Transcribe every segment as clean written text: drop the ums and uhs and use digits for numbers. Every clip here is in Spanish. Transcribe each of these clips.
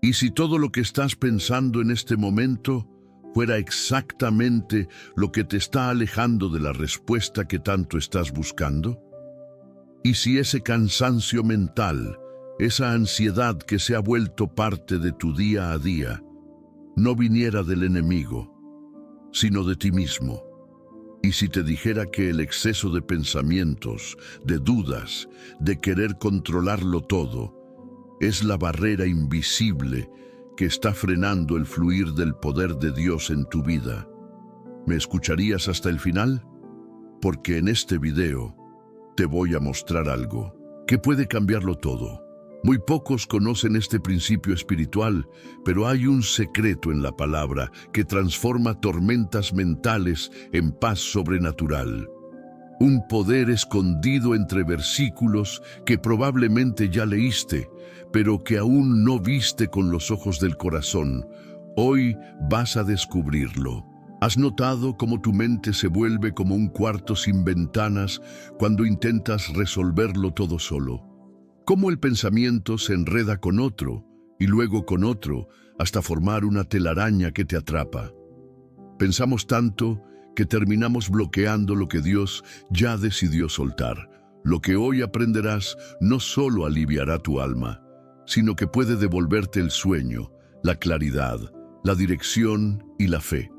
¿Y si todo lo que estás pensando en este momento fuera exactamente lo que te está alejando de la respuesta que tanto estás buscando? ¿Y si ese cansancio mental, esa ansiedad que se ha vuelto parte de tu día a día, no viniera del enemigo, sino de ti mismo? Y si te dijera que el exceso de pensamientos, de dudas, de querer controlarlo todo, es la barrera invisible que está frenando el fluir del poder de Dios en tu vida, ¿me escucharías hasta el final? Porque en este video te voy a mostrar algo que puede cambiarlo todo. Muy pocos conocen este principio espiritual, pero hay un secreto en la palabra que transforma tormentas mentales en paz sobrenatural. Un poder escondido entre versículos que probablemente ya leíste, pero que aún no viste con los ojos del corazón. Hoy vas a descubrirlo. ¿Has notado cómo tu mente se vuelve como un cuarto sin ventanas cuando intentas resolverlo todo solo? Cómo el pensamiento se enreda con otro y luego con otro hasta formar una telaraña que te atrapa. Pensamos tanto que terminamos bloqueando lo que Dios ya decidió soltar. Lo que hoy aprenderás no solo aliviará tu alma, sino que puede devolverte el sueño, la claridad, la dirección y la fe.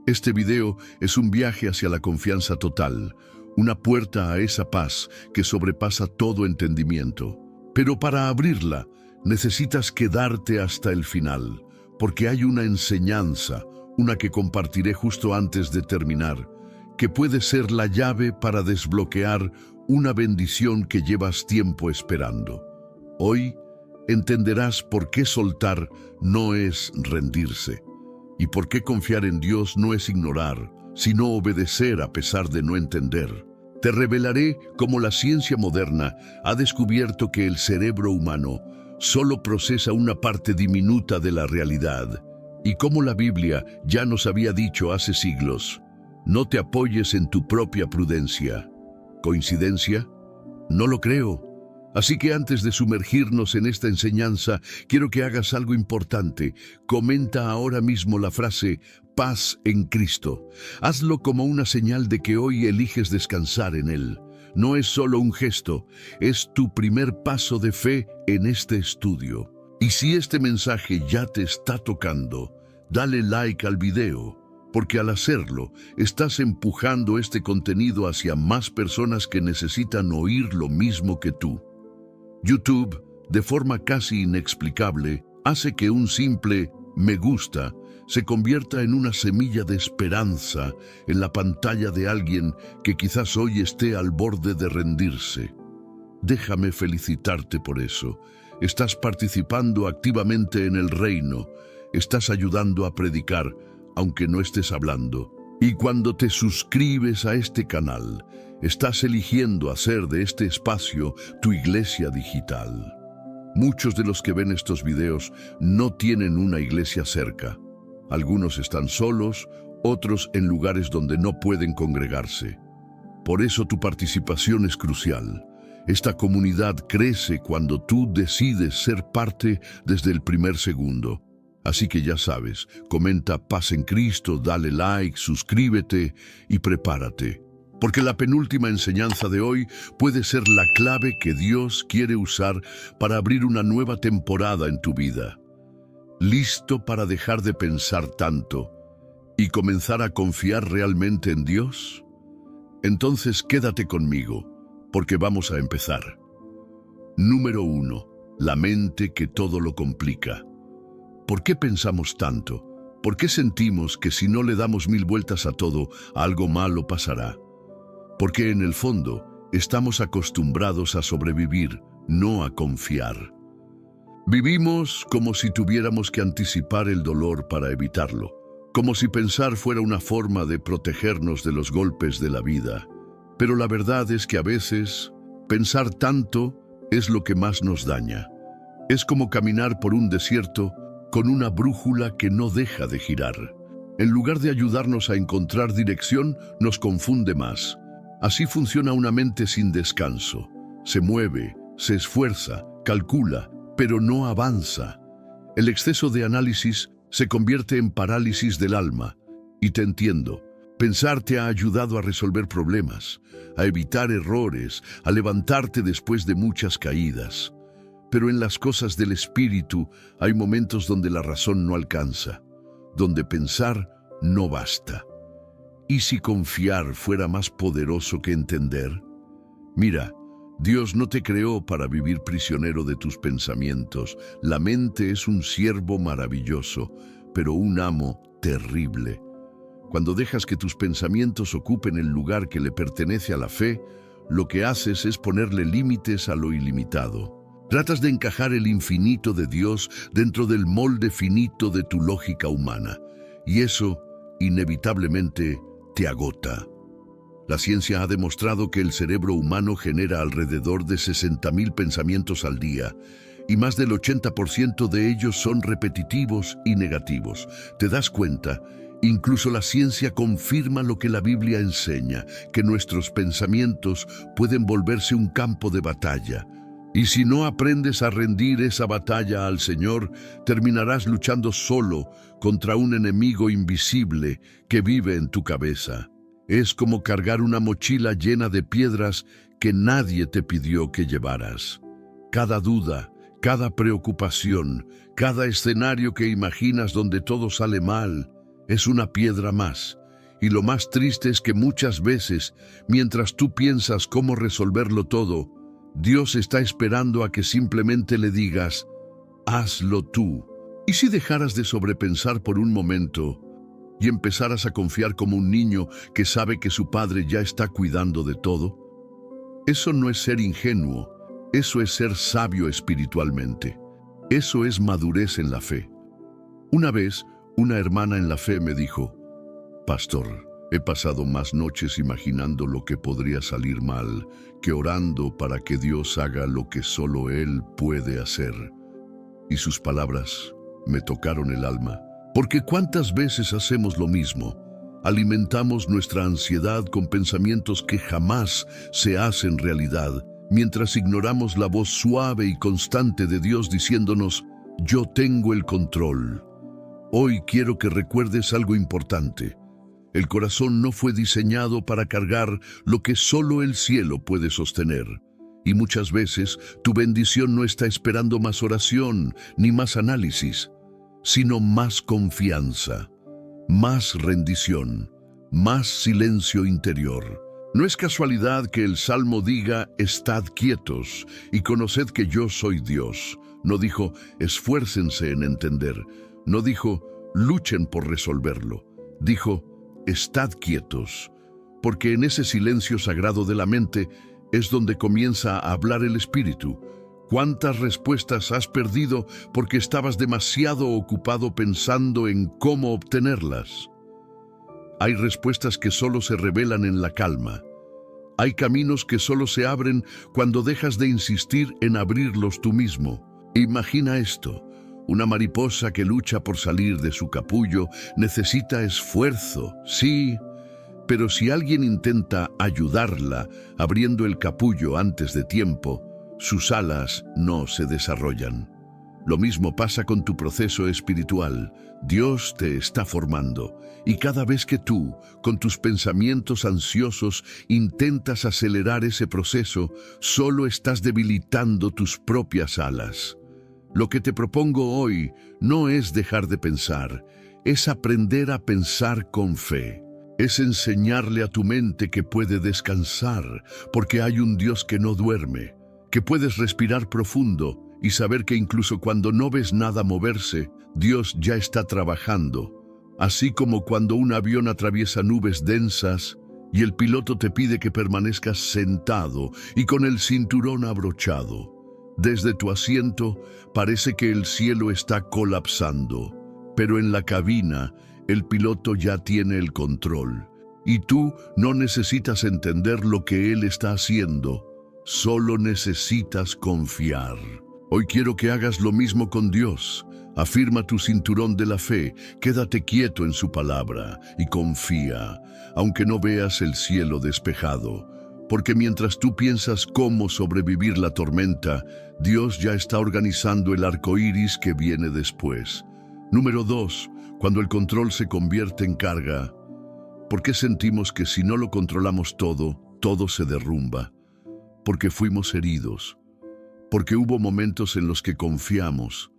Este video es un viaje hacia la confianza total, una puerta a esa paz que sobrepasa todo entendimiento. Pero para abrirla, necesitas quedarte hasta el final, porque hay una enseñanza, una que compartiré justo antes de terminar, que puede ser la llave para desbloquear una bendición que llevas tiempo esperando. Hoy entenderás por qué soltar no es rendirse, y por qué confiar en Dios no es ignorar, sino obedecer a pesar de no entender. Te revelaré cómo la ciencia moderna ha descubierto que el cerebro humano solo procesa una parte diminuta de la realidad, y cómo la Biblia ya nos había dicho hace siglos: no te apoyes en tu propia prudencia. ¿Coincidencia? No lo creo. Así que antes de sumergirnos en esta enseñanza, quiero que hagas algo importante. Comenta ahora mismo la frase paz en Cristo. Hazlo como una señal de que hoy eliges descansar en Él. No es solo un gesto, es tu primer paso de fe en este estudio. Y si este mensaje ya te está tocando, dale like al video, porque al hacerlo, estás empujando este contenido hacia más personas que necesitan oír lo mismo que tú. YouTube, de forma casi inexplicable, hace que un simple me gusta se convierta en una semilla de esperanza en la pantalla de alguien que quizás hoy esté al borde de rendirse. Déjame felicitarte por eso. Estás participando activamente en el reino. Estás ayudando a predicar, aunque no estés hablando. Y cuando te suscribes a este canal, estás eligiendo hacer de este espacio tu iglesia digital. Muchos de los que ven estos videos no tienen una iglesia cerca. Algunos están solos, otros en lugares donde no pueden congregarse. Por eso tu participación es crucial. Esta comunidad crece cuando tú decides ser parte desde el primer segundo. Así que ya sabes, comenta paz en Cristo, dale like, suscríbete y prepárate. Porque la penúltima enseñanza de hoy puede ser la clave que Dios quiere usar para abrir una nueva temporada en tu vida. ¿Listo para dejar de pensar tanto y comenzar a confiar realmente en Dios? Entonces quédate conmigo, porque vamos a empezar. Número 1. La mente que todo lo complica. ¿Por qué pensamos tanto? ¿Por qué sentimos que si no le damos 1000 vueltas a todo, algo malo pasará? Porque en el fondo estamos acostumbrados a sobrevivir, no a confiar. Vivimos como si tuviéramos que anticipar el dolor para evitarlo, como si pensar fuera una forma de protegernos de los golpes de la vida. Pero la verdad es que a veces, pensar tanto es lo que más nos daña. Es como caminar por un desierto con una brújula que no deja de girar. En lugar de ayudarnos a encontrar dirección, nos confunde más. Así funciona una mente sin descanso. Se mueve, se esfuerza, calcula, pero no avanza. El exceso de análisis se convierte en parálisis del alma. Y te entiendo. Pensar te ha ayudado a resolver problemas, a evitar errores, a levantarte después de muchas caídas. Pero en las cosas del espíritu hay momentos donde la razón no alcanza, donde pensar no basta. ¿Y si confiar fuera más poderoso que entender? Mira, Dios no te creó para vivir prisionero de tus pensamientos. La mente es un siervo maravilloso, pero un amo terrible. Cuando dejas que tus pensamientos ocupen el lugar que le pertenece a la fe, lo que haces es ponerle límites a lo ilimitado. Tratas de encajar el infinito de Dios dentro del molde finito de tu lógica humana, y eso, inevitablemente, te agota. La ciencia ha demostrado que el cerebro humano genera alrededor de 60.000 pensamientos al día, y más del 80% de ellos son repetitivos y negativos. ¿Te das cuenta? Incluso la ciencia confirma lo que la Biblia enseña, que nuestros pensamientos pueden volverse un campo de batalla. Y si no aprendes a rendir esa batalla al Señor, terminarás luchando solo contra un enemigo invisible que vive en tu cabeza. Es como cargar una mochila llena de piedras que nadie te pidió que llevaras. Cada duda, cada preocupación, cada escenario que imaginas donde todo sale mal, es una piedra más. Y lo más triste es que muchas veces, mientras tú piensas cómo resolverlo todo, Dios está esperando a que simplemente le digas, hazlo tú. ¿Y si dejaras de sobrepensar por un momento y empezaras a confiar como un niño que sabe que su padre ya está cuidando de todo? Eso no es ser ingenuo, eso es ser sabio espiritualmente. Eso es madurez en la fe. Una vez, una hermana en la fe me dijo, «Pastor, he pasado más noches imaginando lo que podría salir mal que orando para que Dios haga lo que solo Él puede hacer». Y sus palabras me tocaron el alma. Porque ¿cuántas veces hacemos lo mismo? Alimentamos nuestra ansiedad con pensamientos que jamás se hacen realidad, mientras ignoramos la voz suave y constante de Dios diciéndonos, «Yo tengo el control». Hoy quiero que recuerdes algo importante. El corazón no fue diseñado para cargar lo que solo el cielo puede sostener. Y muchas veces tu bendición no está esperando más oración ni más análisis, sino más confianza, más rendición, más silencio interior. No es casualidad que el Salmo diga, «Estad quietos y conoced que yo soy Dios». No dijo, «Esfuércense en entender». No dijo, «Luchen por resolverlo». Dijo, «Estad quietos», porque en ese silencio sagrado de la mente es donde comienza a hablar el Espíritu. ¿Cuántas respuestas has perdido porque estabas demasiado ocupado pensando en cómo obtenerlas? Hay respuestas que solo se revelan en la calma. Hay caminos que solo se abren cuando dejas de insistir en abrirlos tú mismo. Imagina esto. Una mariposa que lucha por salir de su capullo necesita esfuerzo, sí, pero si alguien intenta ayudarla abriendo el capullo antes de tiempo, sus alas no se desarrollan. Lo mismo pasa con tu proceso espiritual. Dios te está formando, y cada vez que tú, con tus pensamientos ansiosos, intentas acelerar ese proceso, solo estás debilitando tus propias alas. Lo que te propongo hoy no es dejar de pensar, es aprender a pensar con fe. Es enseñarle a tu mente que puede descansar, porque hay un Dios que no duerme, que puedes respirar profundo y saber que incluso cuando no ves nada moverse, Dios ya está trabajando. Así como cuando un avión atraviesa nubes densas y el piloto te pide que permanezcas sentado y con el cinturón abrochado. Desde tu asiento parece que el cielo está colapsando, pero en la cabina el piloto ya tiene el control y tú no necesitas entender lo que él está haciendo, solo necesitas confiar. Hoy quiero que hagas lo mismo con Dios. Afirma tu cinturón de la fe, quédate quieto en su palabra y confía, aunque no veas el cielo despejado, Porque mientras tú piensas cómo sobrevivir la tormenta, Dios ya está organizando el arco iris que viene después. Número 2. Cuando el control se convierte en carga. ¿Por qué sentimos que si no lo controlamos todo, todo se derrumba? Porque fuimos heridos. Porque hubo momentos en los que confiamos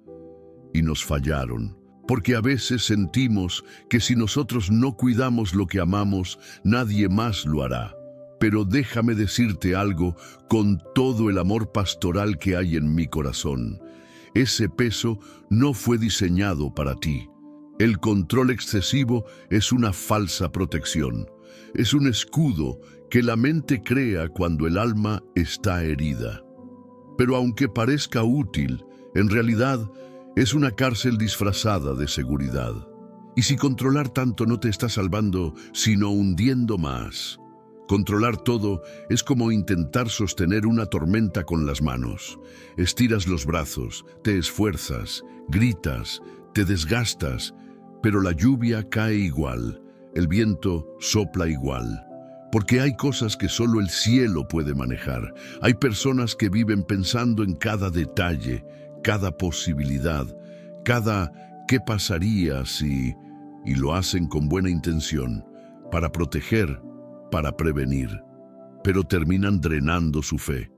y nos fallaron. Porque a veces sentimos que si nosotros no cuidamos lo que amamos, nadie más lo hará. Pero déjame decirte algo con todo el amor pastoral que hay en mi corazón. Ese peso no fue diseñado para ti. El control excesivo es una falsa protección. Es un escudo que la mente crea cuando el alma está herida. Pero aunque parezca útil, en realidad es una cárcel disfrazada de seguridad. Y si controlar tanto no te está salvando, sino hundiendo más. Controlar todo es como intentar sostener una tormenta con las manos. Estiras los brazos, te esfuerzas, gritas, te desgastas, pero la lluvia cae igual, el viento sopla igual. Porque hay cosas que solo el cielo puede manejar. Hay personas que viven pensando en cada detalle, cada posibilidad, cada qué pasaría si, y lo hacen con buena intención, para proteger, para prevenir, pero terminan drenando su fe.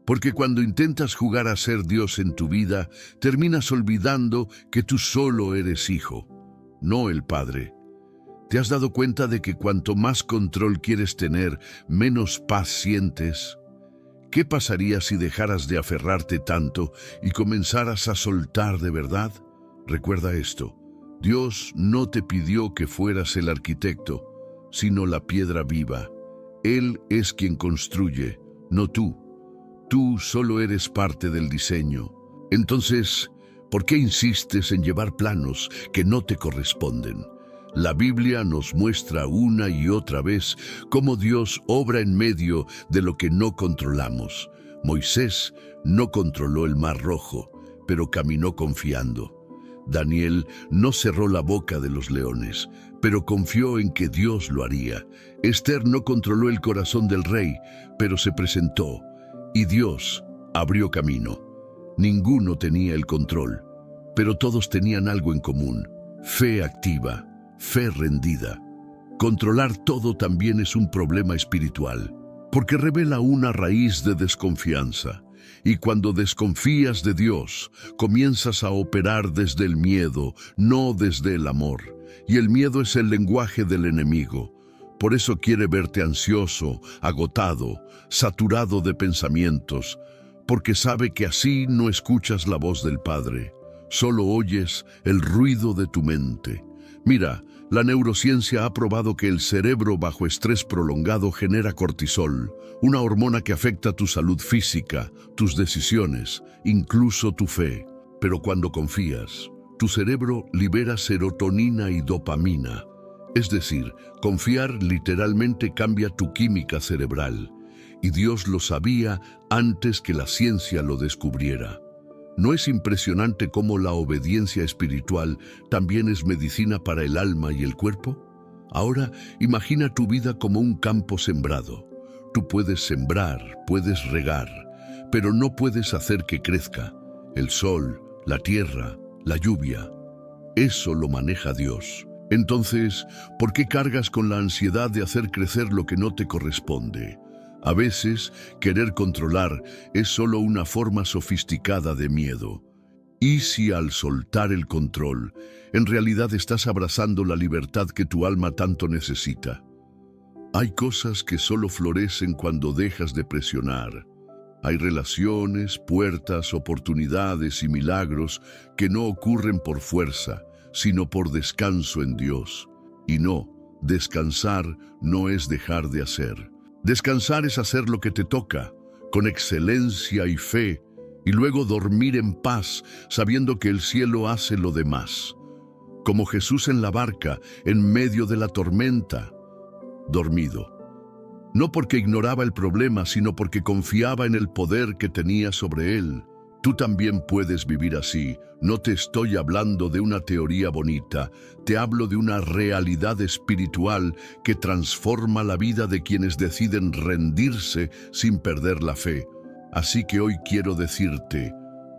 Porque cuando intentas jugar a ser Dios en tu vida, terminas olvidando que tú solo eres hijo, no el Padre. ¿Te has dado cuenta de que cuanto más control quieres tener, menos paz sientes? ¿Qué pasaría si dejaras de aferrarte tanto y comenzaras a soltar de verdad? Recuerda esto, Dios no te pidió que fueras el arquitecto, sino la piedra viva. Él es quien construye, no tú. Tú solo eres parte del diseño. Entonces, ¿por qué insistes en llevar planos que no te corresponden? La Biblia nos muestra una y otra vez cómo Dios obra en medio de lo que no controlamos. Moisés no controló el Mar Rojo, pero caminó confiando. Daniel no cerró la boca de los leones, pero confió en que Dios lo haría. Esther no controló el corazón del rey, pero se presentó, y Dios abrió camino. Ninguno tenía el control, pero todos tenían algo en común: fe activa, fe rendida. Controlar todo también es un problema espiritual, porque revela una raíz de desconfianza. Y cuando desconfías de Dios, comienzas a operar desde el miedo, no desde el amor. Y el miedo es el lenguaje del enemigo. Por eso quiere verte ansioso, agotado, saturado de pensamientos, porque sabe que así no escuchas la voz del Padre. Solo oyes el ruido de tu mente. Mira, la neurociencia ha probado que el cerebro bajo estrés prolongado genera cortisol, una hormona que afecta tu salud física, tus decisiones, incluso tu fe. Pero cuando confías, tu cerebro libera serotonina y dopamina. Es decir, confiar literalmente cambia tu química cerebral. Y Dios lo sabía antes que la ciencia lo descubriera. ¿No es impresionante cómo la obediencia espiritual también es medicina para el alma y el cuerpo? Ahora, imagina tu vida como un campo sembrado. Tú puedes sembrar, puedes regar, pero no puedes hacer que crezca. El sol, la tierra, la lluvia. Eso lo maneja Dios. Entonces, ¿por qué cargas con la ansiedad de hacer crecer lo que no te corresponde? A veces, querer controlar es solo una forma sofisticada de miedo. ¿Y si al soltar el control, en realidad estás abrazando la libertad que tu alma tanto necesita? Hay cosas que solo florecen cuando dejas de presionar. Hay relaciones, puertas, oportunidades y milagros que no ocurren por fuerza, sino por descanso en Dios. Y no, descansar no es dejar de hacer. Descansar es hacer lo que te toca, con excelencia y fe, y luego dormir en paz, sabiendo que el cielo hace lo demás. Como Jesús en la barca, en medio de la tormenta, dormido. No porque ignoraba el problema, sino porque confiaba en el poder que tenía sobre él. Tú también puedes vivir así. No te estoy hablando de una teoría bonita, te hablo de una realidad espiritual que transforma la vida de quienes deciden rendirse sin perder la fe. Así que hoy quiero decirte,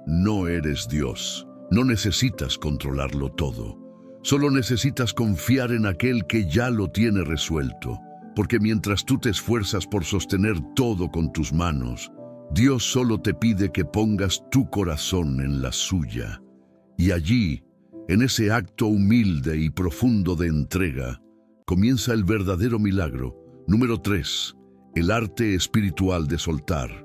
no eres Dios, no necesitas controlarlo todo. Solo necesitas confiar en aquel que ya lo tiene resuelto, porque mientras tú te esfuerzas por sostener todo con tus manos, Dios solo te pide que pongas tu corazón en la suya. Y allí, en ese acto humilde y profundo de entrega, comienza el verdadero milagro. Número 3. El arte espiritual de soltar.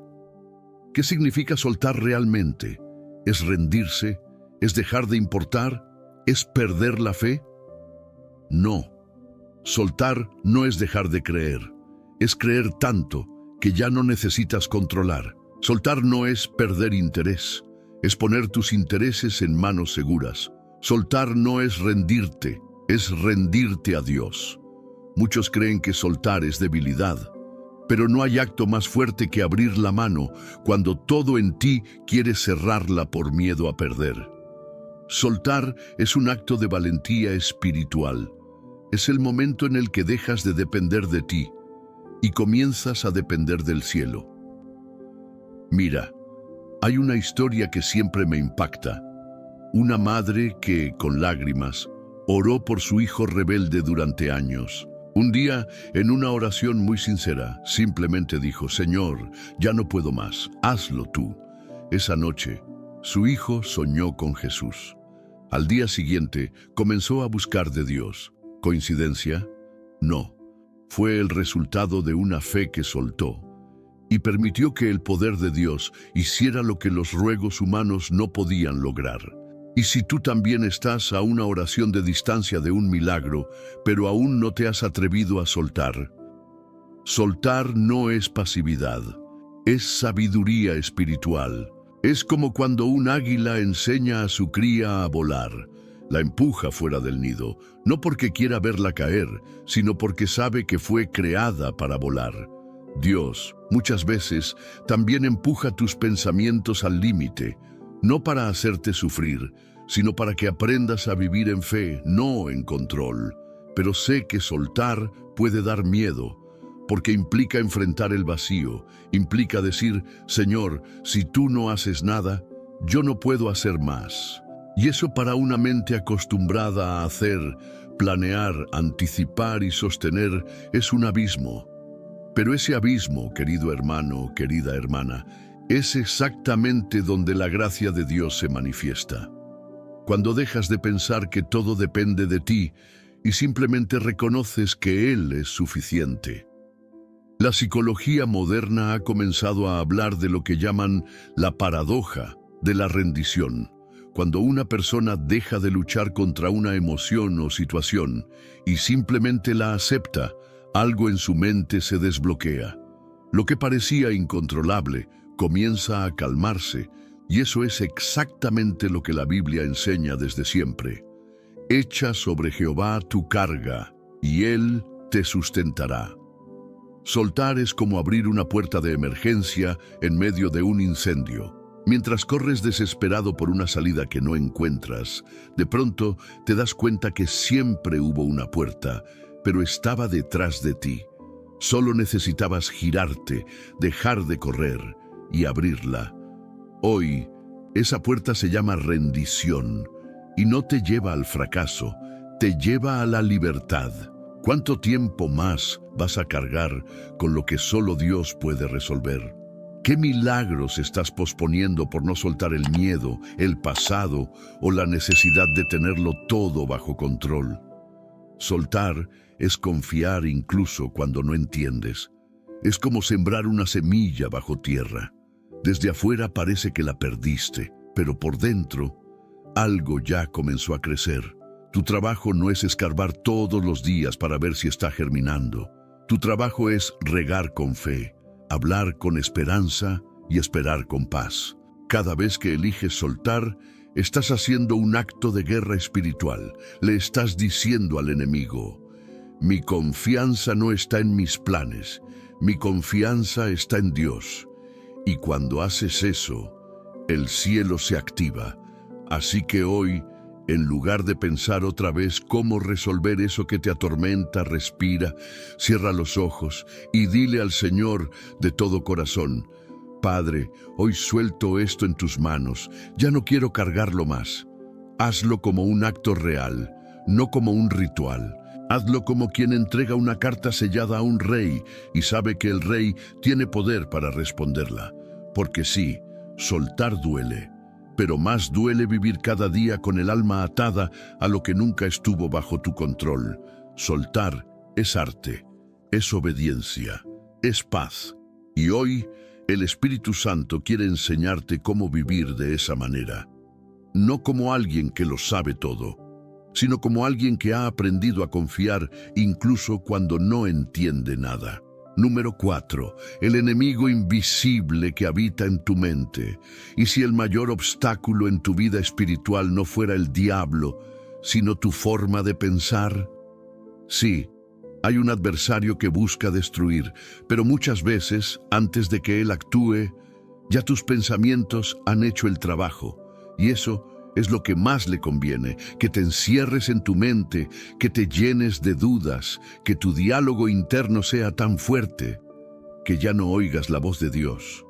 ¿Qué significa soltar realmente? ¿Es rendirse? ¿Es dejar de importar? ¿Es perder la fe? No. Soltar no es dejar de creer. Es creer tanto que ya no necesitas controlar. Soltar no es perder interés. Es poner tus intereses en manos seguras. Soltar no es rendirte. Es rendirte a Dios. Muchos creen que soltar es debilidad. Pero no hay acto más fuerte que abrir la mano cuando todo en ti quiere cerrarla por miedo a perder. Soltar es un acto de valentía espiritual. Es el momento en el que dejas de depender de ti y comienzas a depender del cielo. Mira, hay una historia que siempre me impacta. Una madre que, con lágrimas, oró por su hijo rebelde durante años. Un día, en una oración muy sincera, simplemente dijo, Señor, ya no puedo más, hazlo tú. Esa noche, su hijo soñó con Jesús. Al día siguiente, comenzó a buscar de Dios. ¿Coincidencia? No. Fue el resultado de una fe que soltó y permitió que el poder de Dios hiciera lo que los ruegos humanos no podían lograr. Y si tú también estás a una oración de distancia de un milagro, pero aún no te has atrevido a soltar, soltar no es pasividad, es sabiduría espiritual. Es como cuando un águila enseña a su cría a volar. La empuja fuera del nido, no porque quiera verla caer, sino porque sabe que fue creada para volar. Dios, muchas veces, también empuja tus pensamientos al límite, no para hacerte sufrir, sino para que aprendas a vivir en fe, no en control. Pero sé que soltar puede dar miedo, porque implica enfrentar el vacío, implica decir, Señor, si tú no haces nada, yo no puedo hacer más. Y eso para una mente acostumbrada a hacer, planear, anticipar y sostener es un abismo. Pero ese abismo, querido hermano, querida hermana, es exactamente donde la gracia de Dios se manifiesta. Cuando dejas de pensar que todo depende de ti y simplemente reconoces que Él es suficiente. La psicología moderna ha comenzado a hablar de lo que llaman la paradoja de la rendición. Cuando una persona deja de luchar contra una emoción o situación y simplemente la acepta, algo en su mente se desbloquea. Lo que parecía incontrolable comienza a calmarse, y eso es exactamente lo que la Biblia enseña desde siempre. Echa sobre Jehová tu carga, y Él te sustentará. Soltar es como abrir una puerta de emergencia en medio de un incendio. Mientras corres desesperado por una salida que no encuentras, de pronto te das cuenta que siempre hubo una puerta, pero estaba detrás de ti. Solo necesitabas girarte, dejar de correr y abrirla. Hoy, esa puerta se llama rendición y no te lleva al fracaso, te lleva a la libertad. ¿Cuánto tiempo más vas a cargar con lo que solo Dios puede resolver? ¿Qué milagros estás posponiendo por no soltar el miedo, el pasado o la necesidad de tenerlo todo bajo control? Soltar es confiar incluso cuando no entiendes. Es como sembrar una semilla bajo tierra. Desde afuera parece que la perdiste, pero por dentro algo ya comenzó a crecer. Tu trabajo no es escarbar todos los días para ver si está germinando. Tu trabajo es regar con fe, hablar con esperanza y esperar con paz. Cada vez que eliges soltar, estás haciendo un acto de guerra espiritual. Le estás diciendo al enemigo, mi confianza no está en mis planes, mi confianza está en Dios. Y cuando haces eso, el cielo se activa. Así que hoy, en lugar de pensar otra vez cómo resolver eso que te atormenta, respira, cierra los ojos y dile al Señor de todo corazón: Padre, hoy suelto esto en tus manos, ya no quiero cargarlo más. Hazlo como un acto real, no como un ritual. Hazlo como quien entrega una carta sellada a un rey y sabe que el rey tiene poder para responderla. Porque sí, soltar duele, pero más duele vivir cada día con el alma atada a lo que nunca estuvo bajo tu control. Soltar es arte, es obediencia, es paz. Y hoy, el Espíritu Santo quiere enseñarte cómo vivir de esa manera. No como alguien que lo sabe todo, sino como alguien que ha aprendido a confiar incluso cuando no entiende nada. Número 4. El enemigo invisible que habita en tu mente. Y si el mayor obstáculo en tu vida espiritual no fuera el diablo, sino tu forma de pensar. Sí, hay un adversario que busca destruir, pero muchas veces, antes de que él actúe, ya tus pensamientos han hecho el trabajo. Y eso es lo que más le conviene, que te encierres en tu mente, que te llenes de dudas, que tu diálogo interno sea tan fuerte que ya no oigas la voz de Dios.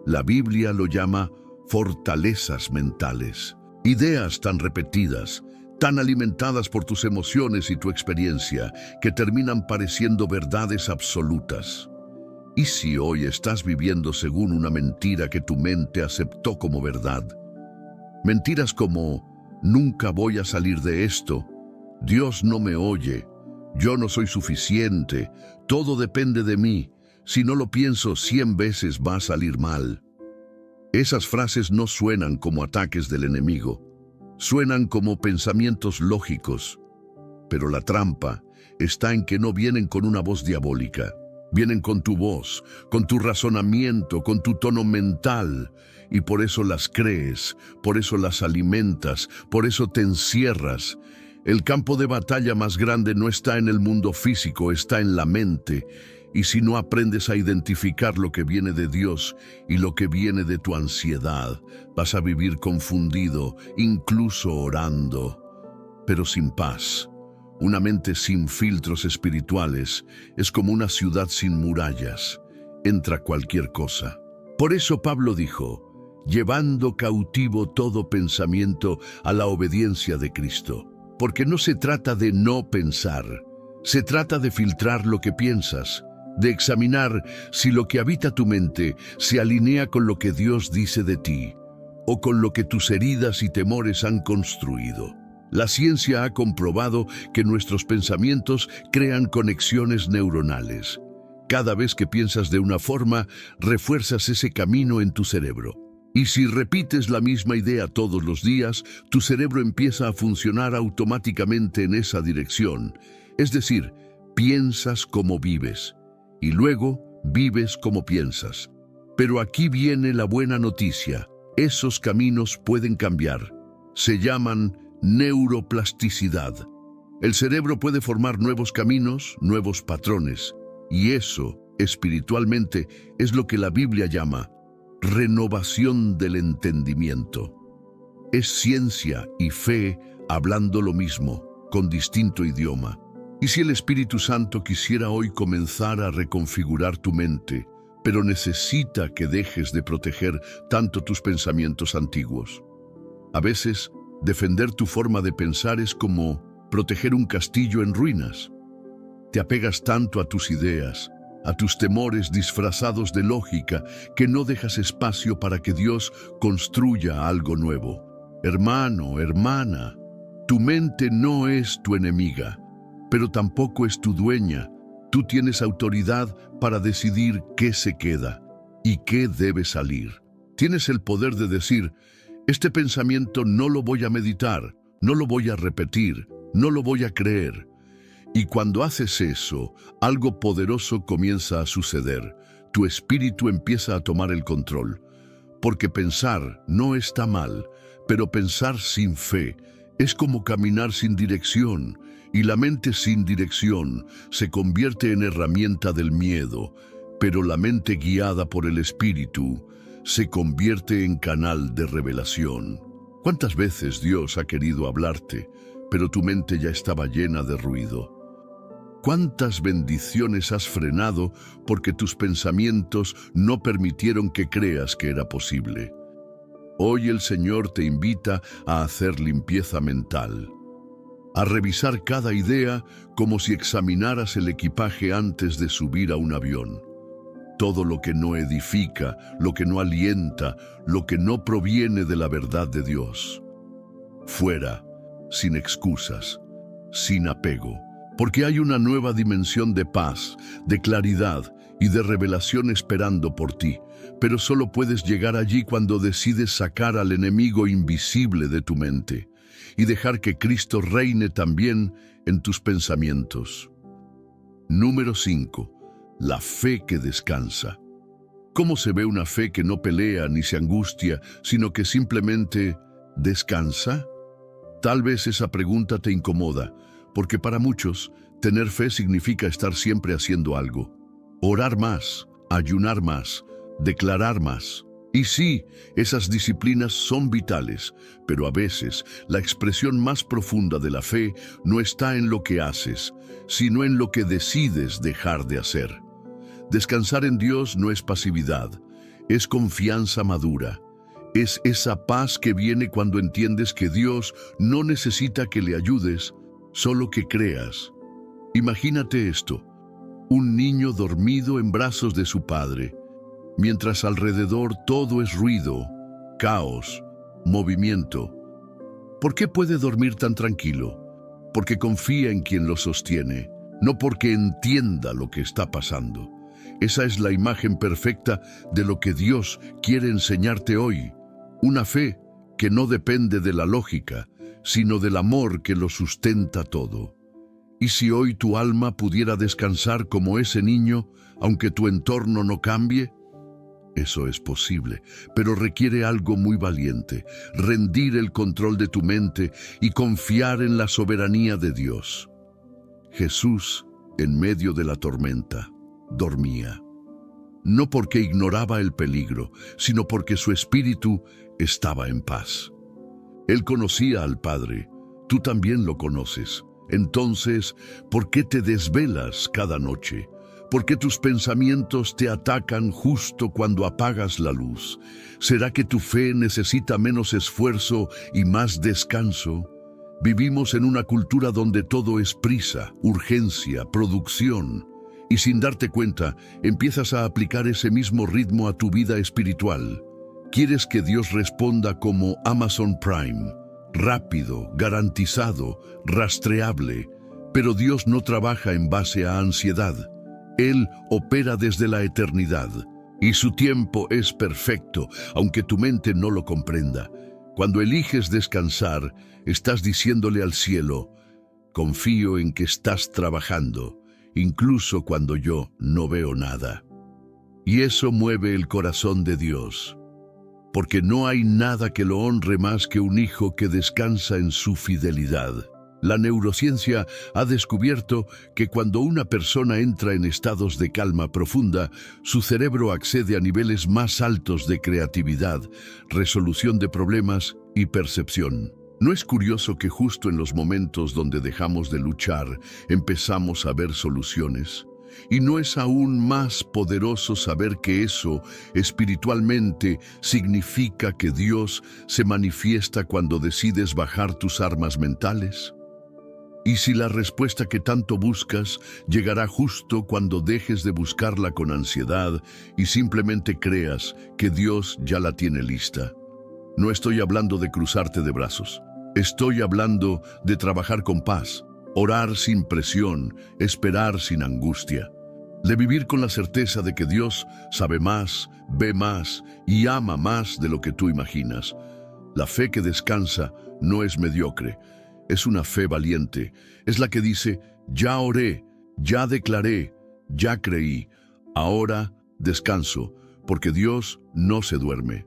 La Biblia lo llama fortalezas mentales, ideas tan repetidas, tan alimentadas por tus emociones y tu experiencia, que terminan pareciendo verdades absolutas. ¿Y si hoy estás viviendo según una mentira que tu mente aceptó como verdad? Mentiras como: nunca voy a salir de esto, Dios no me oye, yo no soy suficiente, todo depende de mí, si no lo pienso 100 veces va a salir mal. Esas frases no suenan como ataques del enemigo, suenan como pensamientos lógicos, pero la trampa está en que no vienen con una voz diabólica. Vienen con tu voz, con tu razonamiento, con tu tono mental, y por eso las crees, por eso las alimentas, por eso te encierras. El campo de batalla más grande no está en el mundo físico, está en la mente, y si no aprendes a identificar lo que viene de Dios y lo que viene de tu ansiedad, vas a vivir confundido, incluso orando, pero sin paz. Una mente sin filtros espirituales es como una ciudad sin murallas. Entra cualquier cosa. Por eso Pablo dijo: llevando cautivo todo pensamiento a la obediencia de Cristo. Porque no se trata de no pensar, se trata de filtrar lo que piensas, de examinar si lo que habita tu mente se alinea con lo que Dios dice de ti, o con lo que tus heridas y temores han construido. La ciencia ha comprobado que nuestros pensamientos crean conexiones neuronales. Cada vez que piensas de una forma, refuerzas ese camino en tu cerebro. Y si repites la misma idea todos los días, tu cerebro empieza a funcionar automáticamente en esa dirección. Es decir, piensas como vives, y luego vives como piensas. Pero aquí viene la buena noticia. Esos caminos pueden cambiar. Se llaman neuroplasticidad. El cerebro puede formar nuevos caminos, nuevos patrones, y eso, espiritualmente, es lo que la Biblia llama renovación del entendimiento. Es ciencia y fe hablando lo mismo, con distinto idioma. Y si el Espíritu Santo quisiera hoy comenzar a reconfigurar tu mente, pero necesita que dejes de proteger tanto tus pensamientos antiguos. A veces, defender tu forma de pensar es como proteger un castillo en ruinas. Te apegas tanto a tus ideas, a tus temores disfrazados de lógica, que no dejas espacio para que Dios construya algo nuevo. Hermano, hermana, tu mente no es tu enemiga, pero tampoco es tu dueña. Tú tienes autoridad para decidir qué se queda y qué debe salir. Tienes el poder de decir: este pensamiento no lo voy a meditar, no lo voy a repetir, no lo voy a creer. Y cuando haces eso, algo poderoso comienza a suceder. Tu espíritu empieza a tomar el control. Porque pensar no está mal, pero pensar sin fe es como caminar sin dirección, y la mente sin dirección se convierte en herramienta del miedo, pero la mente guiada por el Espíritu se convierte en canal de revelación. ¿Cuántas veces Dios ha querido hablarte, pero tu mente ya estaba llena de ruido? ¿Cuántas bendiciones has frenado porque tus pensamientos no permitieron que creas que era posible? Hoy el Señor te invita a hacer limpieza mental, a revisar cada idea como si examinaras el equipaje antes de subir a un avión. Todo lo que no edifica, lo que no alienta, lo que no proviene de la verdad de Dios. Fuera, sin excusas, sin apego, porque hay una nueva dimensión de paz, de claridad y de revelación esperando por ti, pero solo puedes llegar allí cuando decides sacar al enemigo invisible de tu mente y dejar que Cristo reine también en tus pensamientos. Número 5. La fe que descansa. ¿Cómo se ve una fe que no pelea ni se angustia, sino que simplemente descansa? Tal vez esa pregunta te incomoda, porque para muchos, tener fe significa estar siempre haciendo algo. Orar más, ayunar más, declarar más. Y sí, esas disciplinas son vitales, pero a veces la expresión más profunda de la fe no está en lo que haces, sino en lo que decides dejar de hacer. Descansar en Dios no es pasividad, es confianza madura. Es esa paz que viene cuando entiendes que Dios no necesita que le ayudes, solo que creas. Imagínate esto, un niño dormido en brazos de su padre, mientras alrededor todo es ruido, caos, movimiento. ¿Por qué puede dormir tan tranquilo? Porque confía en quien lo sostiene, no porque entienda lo que está pasando. Esa es la imagen perfecta de lo que Dios quiere enseñarte hoy. Una fe que no depende de la lógica, sino del amor que lo sustenta todo. Y si hoy tu alma pudiera descansar como ese niño, aunque tu entorno no cambie, eso es posible, pero requiere algo muy valiente, rendir el control de tu mente y confiar en la soberanía de Dios. Jesús, en medio de la tormenta, dormía. No porque ignoraba el peligro, sino porque su espíritu estaba en paz. Él conocía al Padre, tú también lo conoces. Entonces, ¿por qué te desvelas cada noche? ¿Por qué tus pensamientos te atacan justo cuando apagas la luz? ¿Será que tu fe necesita menos esfuerzo y más descanso? Vivimos en una cultura donde todo es prisa, urgencia, producción. Y sin darte cuenta, empiezas a aplicar ese mismo ritmo a tu vida espiritual. Quieres que Dios responda como Amazon Prime, rápido, garantizado, rastreable, pero Dios no trabaja en base a ansiedad. Él opera desde la eternidad, y su tiempo es perfecto, aunque tu mente no lo comprenda. Cuando eliges descansar, estás diciéndole al cielo, confío en que estás trabajando, incluso cuando yo no veo nada. Y eso mueve el corazón de Dios, porque no hay nada que lo honre más que un hijo que descansa en su fidelidad. La neurociencia ha descubierto que cuando una persona entra en estados de calma profunda, su cerebro accede a niveles más altos de creatividad, resolución de problemas y percepción. ¿No es curioso que justo en los momentos donde dejamos de luchar, empezamos a ver soluciones? ¿Y no es aún más poderoso saber que eso, espiritualmente, significa que Dios se manifiesta cuando decides bajar tus armas mentales? Y si la respuesta que tanto buscas llegará justo cuando dejes de buscarla con ansiedad y simplemente creas que Dios ya la tiene lista. No estoy hablando de cruzarte de brazos. Estoy hablando de trabajar con paz, orar sin presión, esperar sin angustia. De vivir con la certeza de que Dios sabe más, ve más y ama más de lo que tú imaginas. La fe que descansa no es mediocre. Es una fe valiente, es la que dice, ya oré, ya declaré, ya creí, ahora descanso, porque Dios no se duerme.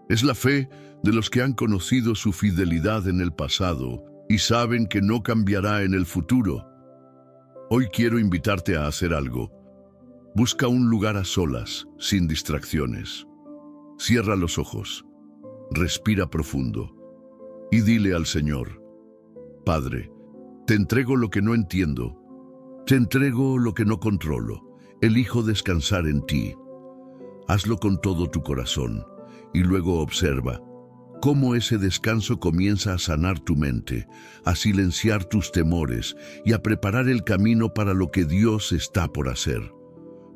Es la fe de los que han conocido su fidelidad en el pasado y saben que no cambiará en el futuro. Hoy quiero invitarte a hacer algo. Busca un lugar a solas, sin distracciones. Cierra los ojos, respira profundo y dile al Señor: Padre, te entrego lo que no entiendo, te entrego lo que no controlo, elijo descansar en ti. Hazlo con todo tu corazón y luego observa cómo ese descanso comienza a sanar tu mente, a silenciar tus temores y a preparar el camino para lo que Dios está por hacer.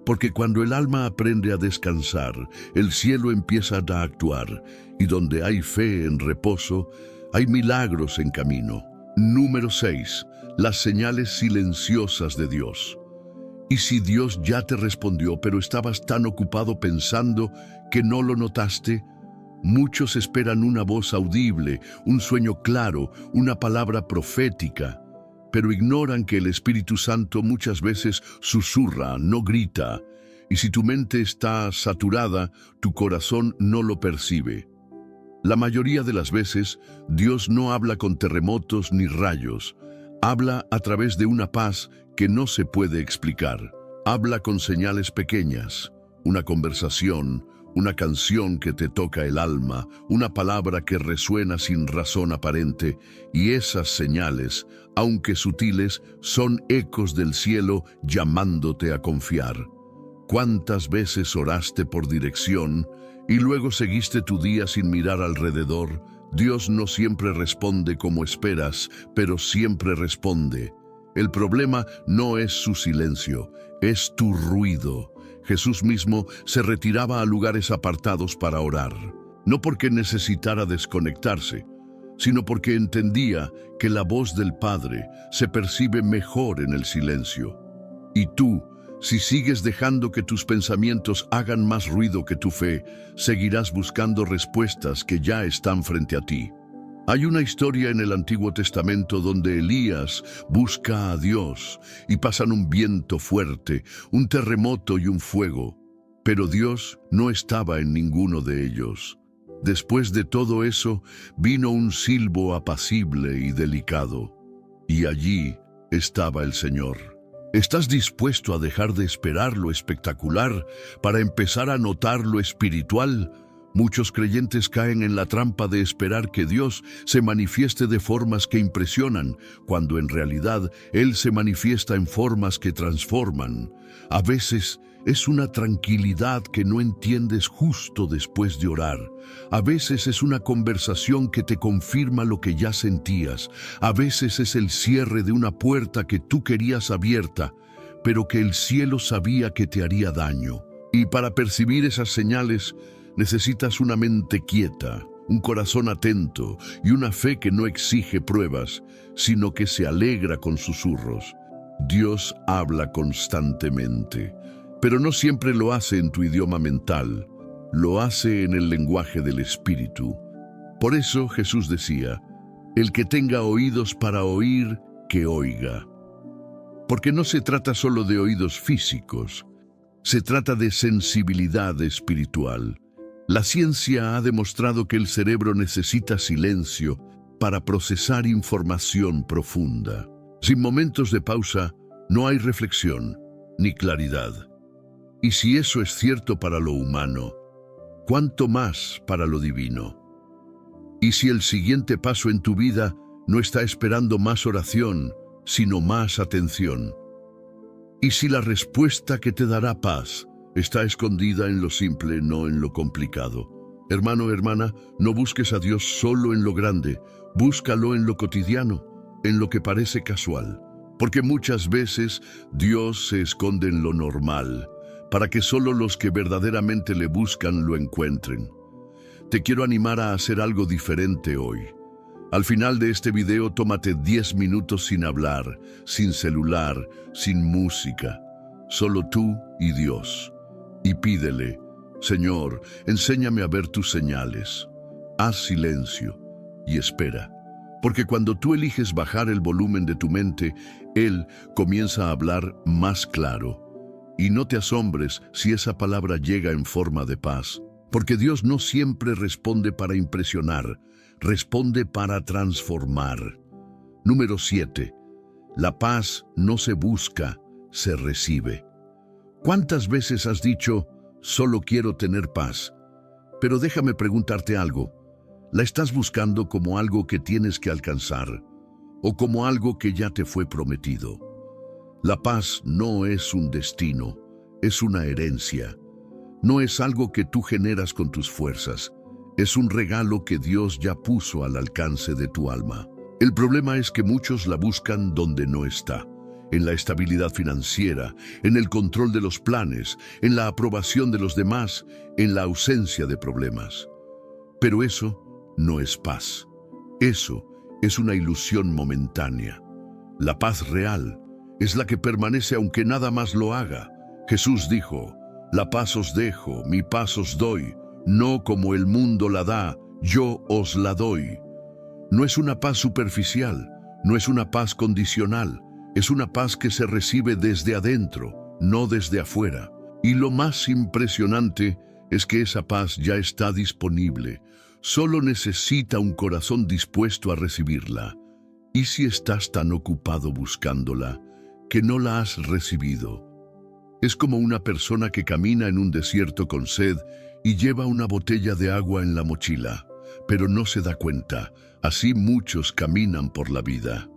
Porque cuando el alma aprende a descansar, el cielo empieza a actuar, y donde hay fe en reposo, hay milagros en camino. Número 6. Las señales silenciosas de Dios. ¿Y si Dios ya te respondió, pero estabas tan ocupado pensando que no lo notaste? Muchos esperan una voz audible, un sueño claro, una palabra profética, pero ignoran que el Espíritu Santo muchas veces susurra, no grita, y si tu mente está saturada, tu corazón no lo percibe. La mayoría de las veces, Dios no habla con terremotos ni rayos, habla a través de una paz que no se puede explicar. Habla con señales pequeñas, una conversación, una canción que te toca el alma, una palabra que resuena sin razón aparente, y esas señales, aunque sutiles, son ecos del cielo llamándote a confiar. ¿Cuántas veces oraste por dirección y luego seguiste tu día sin mirar alrededor? Dios no siempre responde como esperas, pero siempre responde. El problema no es su silencio, es tu ruido. Jesús mismo se retiraba a lugares apartados para orar, no porque necesitara desconectarse, sino porque entendía que la voz del Padre se percibe mejor en el silencio. Y tú, si sigues dejando que tus pensamientos hagan más ruido que tu fe, seguirás buscando respuestas que ya están frente a ti. Hay una historia en el Antiguo Testamento donde Elías busca a Dios y pasan un viento fuerte, un terremoto y un fuego, pero Dios no estaba en ninguno de ellos. Después de todo eso, vino un silbo apacible y delicado, y allí estaba el Señor. ¿Estás dispuesto a dejar de esperar lo espectacular para empezar a notar lo espiritual? Muchos creyentes caen en la trampa de esperar que Dios se manifieste de formas que impresionan, cuando en realidad Él se manifiesta en formas que transforman. A veces es una tranquilidad que no entiendes justo después de orar. A veces es una conversación que te confirma lo que ya sentías. A veces es el cierre de una puerta que tú querías abierta, pero que el cielo sabía que te haría daño. Y para percibir esas señales, necesitas una mente quieta, un corazón atento y una fe que no exige pruebas, sino que se alegra con susurros. Dios habla constantemente, pero no siempre lo hace en tu idioma mental, lo hace en el lenguaje del Espíritu. Por eso Jesús decía: el que tenga oídos para oír, que oiga. Porque no se trata solo de oídos físicos, se trata de sensibilidad espiritual. La ciencia ha demostrado que el cerebro necesita silencio para procesar información profunda. Sin momentos de pausa, no hay reflexión ni claridad. Y si eso es cierto para lo humano, ¿cuánto más para lo divino? Y si el siguiente paso en tu vida no está esperando más oración, sino más atención. Y si la respuesta que te dará paz está escondida en lo simple, no en lo complicado. Hermano, hermana, no busques a Dios solo en lo grande, búscalo en lo cotidiano, en lo que parece casual. Porque muchas veces Dios se esconde en lo normal, para que solo los que verdaderamente le buscan lo encuentren. Te quiero animar a hacer algo diferente hoy. Al final de este video, tómate 10 minutos sin hablar, sin celular, sin música, solo tú y Dios. Y pídele: Señor, enséñame a ver tus señales. Haz silencio y espera. Porque cuando tú eliges bajar el volumen de tu mente, Él comienza a hablar más claro. Y no te asombres si esa palabra llega en forma de paz. Porque Dios no siempre responde para impresionar, responde para transformar. Número 7. La paz no se busca, se recibe. ¿Cuántas veces has dicho: solo quiero tener paz? Pero déjame preguntarte algo. ¿La estás buscando como algo que tienes que alcanzar o como algo que ya te fue prometido? La paz no es un destino, es una herencia. No es algo que tú generas con tus fuerzas, es un regalo que Dios ya puso al alcance de tu alma. El problema es que muchos la buscan donde no está, en la estabilidad financiera, en el control de los planes, en la aprobación de los demás, en la ausencia de problemas. Pero eso no es paz. Eso es una ilusión momentánea. La paz real es la que permanece aunque nada más lo haga. Jesús dijo: «La paz os dejo, mi paz os doy, no como el mundo la da, yo os la doy». No es una paz superficial, no es una paz condicional, es una paz que se recibe desde adentro, no desde afuera. Y lo más impresionante es que esa paz ya está disponible. Solo necesita un corazón dispuesto a recibirla. ¿Y si estás tan ocupado buscándola que no la has recibido? Es como una persona que camina en un desierto con sed y lleva una botella de agua en la mochila, pero no se da cuenta. Así muchos caminan por la vida,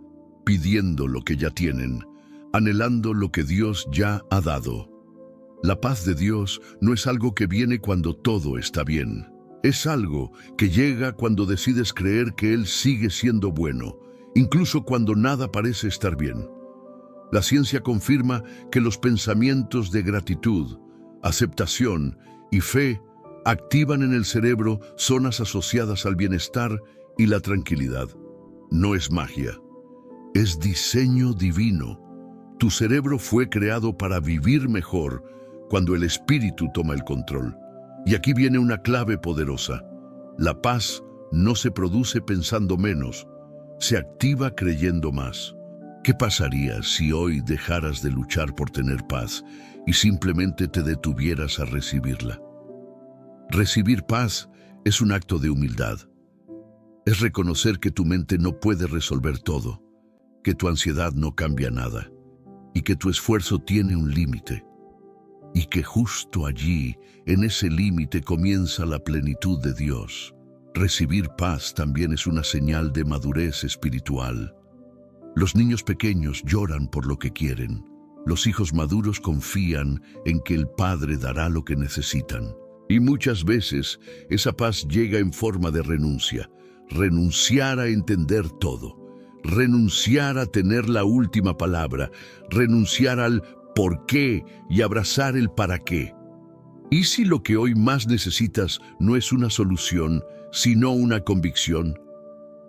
pidiendo lo que ya tienen, anhelando lo que Dios ya ha dado. La paz de Dios no es algo que viene cuando todo está bien. Es algo que llega cuando decides creer que Él sigue siendo bueno, incluso cuando nada parece estar bien. La ciencia confirma que los pensamientos de gratitud, aceptación y fe activan en el cerebro zonas asociadas al bienestar y la tranquilidad. No es magia, es diseño divino. Tu cerebro fue creado para vivir mejor cuando el espíritu toma el control. Y aquí viene una clave poderosa. La paz no se produce pensando menos, se activa creyendo más. ¿Qué pasaría si hoy dejaras de luchar por tener paz y simplemente te detuvieras a recibirla? Recibir paz es un acto de humildad. Es reconocer que tu mente no puede resolver todo, que tu ansiedad no cambia nada y que tu esfuerzo tiene un límite. Y que justo allí, en ese límite, comienza la plenitud de Dios. Recibir paz también es una señal de madurez espiritual. Los niños pequeños lloran por lo que quieren. Los hijos maduros confían en que el Padre dará lo que necesitan. Y muchas veces esa paz llega en forma de renuncia. Renunciar a entender todo. Renunciar a tener la última palabra. Renunciar al por qué y abrazar el para qué. ¿Y si lo que hoy más necesitas no es una solución, sino una convicción?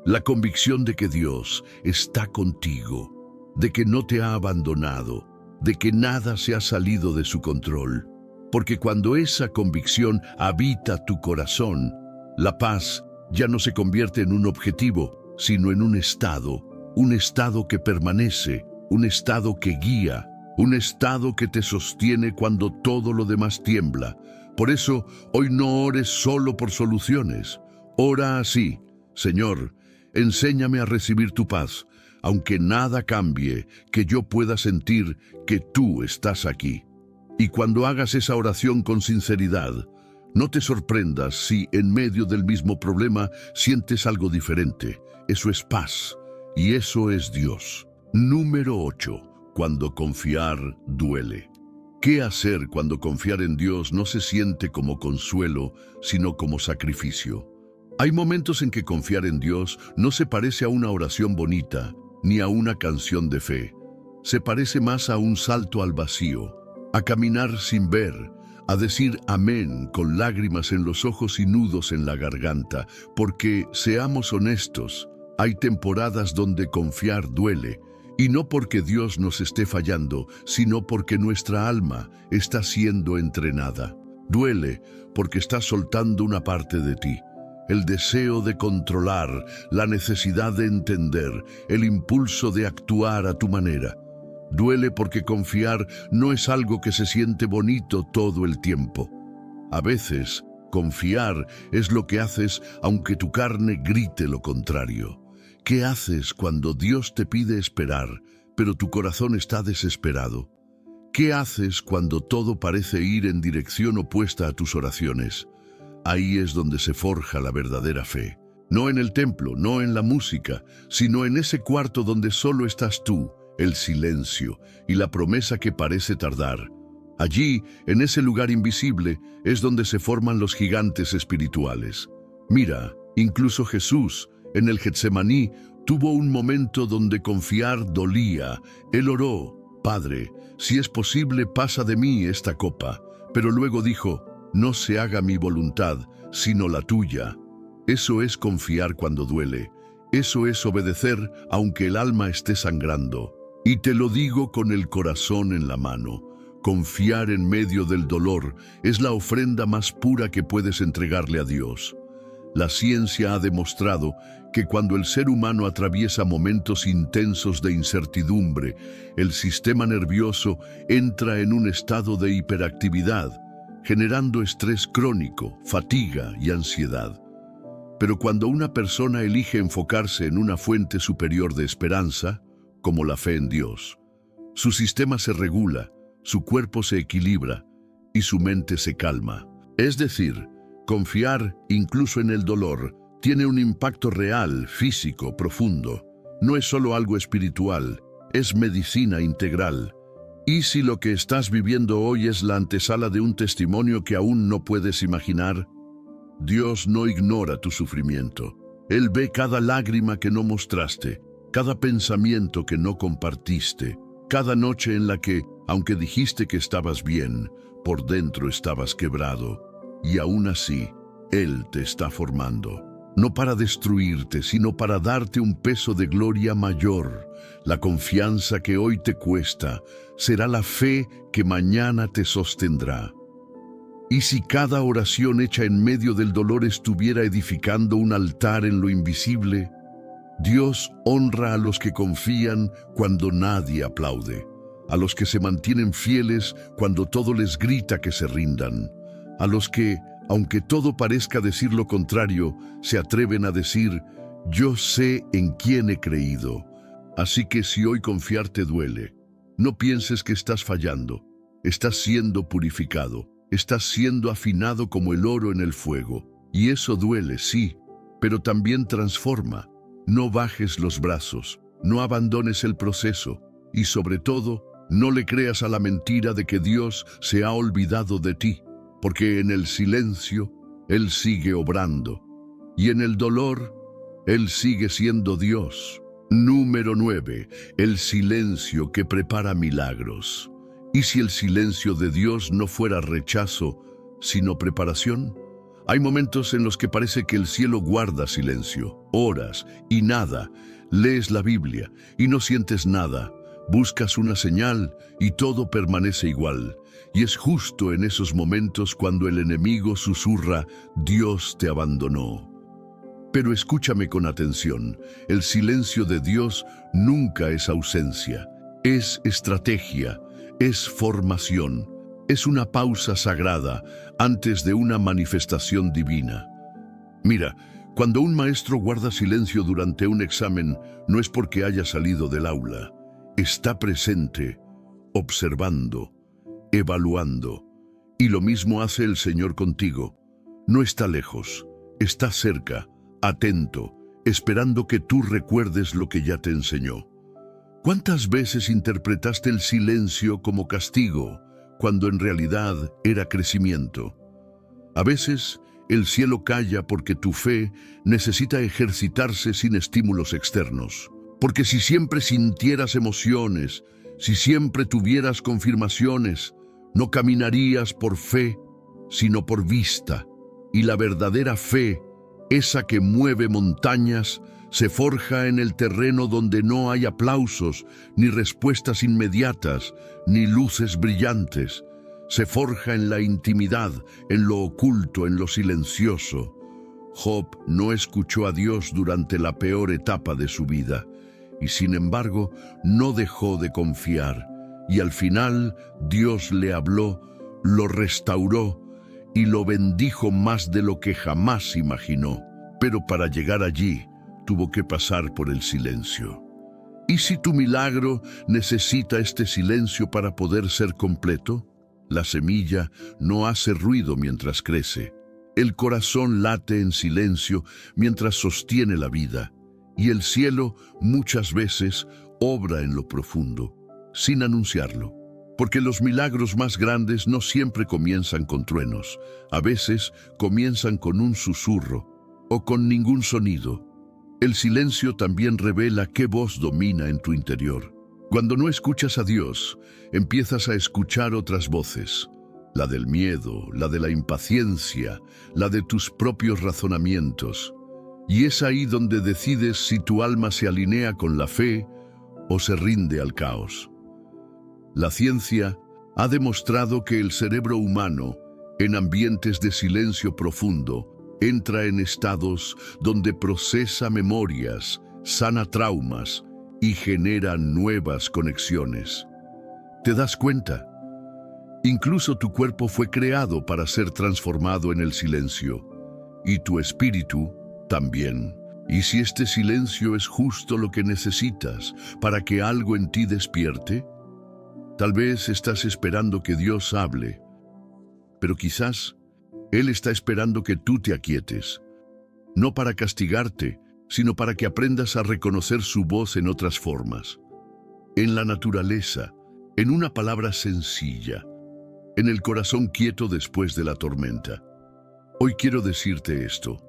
La convicción de que Dios está contigo, de que no te ha abandonado, de que nada se ha salido de su control. Porque cuando esa convicción habita tu corazón, la paz ya no se convierte en un objetivo, sino en un estado que permanece, un estado que guía, un estado que te sostiene cuando todo lo demás tiembla. Por eso, hoy no ores solo por soluciones. Ora así: Señor, enséñame a recibir tu paz, aunque nada cambie, que yo pueda sentir que tú estás aquí. Y cuando hagas esa oración con sinceridad, no te sorprendas si en medio del mismo problema sientes algo diferente. Eso es paz, y eso es Dios. Número 8. Cuando confiar duele. ¿Qué hacer cuando confiar en Dios no se siente como consuelo, sino como sacrificio? Hay momentos en que confiar en Dios no se parece a una oración bonita, ni a una canción de fe. Se parece más a un salto al vacío, a caminar sin ver, a decir amén con lágrimas en los ojos y nudos en la garganta, porque, seamos honestos, hay temporadas donde confiar duele. Y no porque Dios nos esté fallando, sino porque nuestra alma está siendo entrenada. Duele porque estás soltando una parte de ti. El deseo de controlar, la necesidad de entender, el impulso de actuar a tu manera. Duele porque confiar no es algo que se siente bonito todo el tiempo. A veces, confiar es lo que haces aunque tu carne grite lo contrario. ¿Qué haces cuando Dios te pide esperar, pero tu corazón está desesperado? ¿Qué haces cuando todo parece ir en dirección opuesta a tus oraciones? Ahí es donde se forja la verdadera fe. No en el templo, no en la música, sino en ese cuarto donde solo estás tú, el silencio y la promesa que parece tardar. Allí, en ese lugar invisible, es donde se forman los gigantes espirituales. Mira, incluso Jesús, en el Getsemaní, tuvo un momento donde confiar dolía. Él oró: Padre, si es posible, pasa de mí esta copa. Pero luego dijo: no se haga mi voluntad, sino la tuya. Eso es confiar cuando duele. Eso es obedecer aunque el alma esté sangrando. Y te lo digo con el corazón en la mano. Confiar en medio del dolor es la ofrenda más pura que puedes entregarle a Dios. La ciencia ha demostrado que cuando el ser humano atraviesa momentos intensos de incertidumbre, el sistema nervioso entra en un estado de hiperactividad, generando estrés crónico, fatiga y ansiedad. Pero cuando una persona elige enfocarse en una fuente superior de esperanza, como la fe en Dios, su sistema se regula, su cuerpo se equilibra y su mente se calma. Es decir, confiar, incluso en el dolor, tiene un impacto real, físico, profundo. No es solo algo espiritual, es medicina integral. ¿Y si lo que estás viviendo hoy es la antesala de un testimonio que aún no puedes imaginar? Dios no ignora tu sufrimiento. Él ve cada lágrima que no mostraste, cada pensamiento que no compartiste, cada noche en la que, aunque dijiste que estabas bien, por dentro estabas quebrado. Y aún así, Él te está formando. No para destruirte, sino para darte un peso de gloria mayor. La confianza que hoy te cuesta será la fe que mañana te sostendrá. ¿Y si cada oración hecha en medio del dolor estuviera edificando un altar en lo invisible? Dios honra a los que confían cuando nadie aplaude, a los que se mantienen fieles cuando todo les grita que se rindan, a los que, aunque todo parezca decir lo contrario, se atreven a decir: yo sé en quién he creído. Así que si hoy confiar te duele, no pienses que estás fallando. Estás siendo purificado, estás siendo afinado como el oro en el fuego. Y eso duele, sí, pero también transforma. No bajes los brazos, no abandones el proceso y sobre todo, no le creas a la mentira de que Dios se ha olvidado de ti, porque en el silencio Él sigue obrando y en el dolor Él sigue siendo Dios. Número 9. El silencio que prepara milagros. ¿Y si el silencio de Dios no fuera rechazo, sino preparación? Hay momentos en los que parece que el cielo guarda silencio, horas y nada. Lees la Biblia y no sientes nada. Buscas una señal y todo permanece igual. Y es justo en esos momentos cuando el enemigo susurra: Dios te abandonó. Pero escúchame con atención, el silencio de Dios nunca es ausencia, es estrategia, es formación, es una pausa sagrada antes de una manifestación divina. Mira, cuando un maestro guarda silencio durante un examen, no es porque haya salido del aula, está presente, observando, evaluando. Y lo mismo hace el Señor contigo. No está lejos, está cerca, atento, esperando que tú recuerdes lo que ya te enseñó. ¿Cuántas veces interpretaste el silencio como castigo, cuando en realidad era crecimiento? A veces, el cielo calla porque tu fe necesita ejercitarse sin estímulos externos. Porque si siempre sintieras emociones, si siempre tuvieras confirmaciones, no caminarías por fe, sino por vista. Y la verdadera fe, esa que mueve montañas, se forja en el terreno donde no hay aplausos, ni respuestas inmediatas, ni luces brillantes. Se forja en la intimidad, en lo oculto, en lo silencioso. Job no escuchó a Dios durante la peor etapa de su vida, y sin embargo no dejó de confiar. Y al final Dios le habló, lo restauró y lo bendijo más de lo que jamás imaginó. Pero para llegar allí, tuvo que pasar por el silencio. ¿Y si tu milagro necesita este silencio para poder ser completo? La semilla no hace ruido mientras crece. El corazón late en silencio mientras sostiene la vida, y el cielo muchas veces obra en lo profundo, sin anunciarlo. Porque los milagros más grandes no siempre comienzan con truenos, a veces comienzan con un susurro o con ningún sonido. El silencio también revela qué voz domina en tu interior. Cuando no escuchas a Dios, empiezas a escuchar otras voces. La del miedo, la de la impaciencia, la de tus propios razonamientos. Y es ahí donde decides si tu alma se alinea con la fe o se rinde al caos. La ciencia ha demostrado que el cerebro humano, en ambientes de silencio profundo, entra en estados donde procesa memorias, sana traumas y genera nuevas conexiones. ¿Te das cuenta? Incluso tu cuerpo fue creado para ser transformado en el silencio, y tu espíritu también. ¿Y si este silencio es justo lo que necesitas para que algo en ti despierte? Tal vez estás esperando que Dios hable, pero quizás Él está esperando que tú te aquietes, no para castigarte, sino para que aprendas a reconocer su voz en otras formas. En la naturaleza, en una palabra sencilla, en el corazón quieto después de la tormenta. Hoy quiero decirte esto.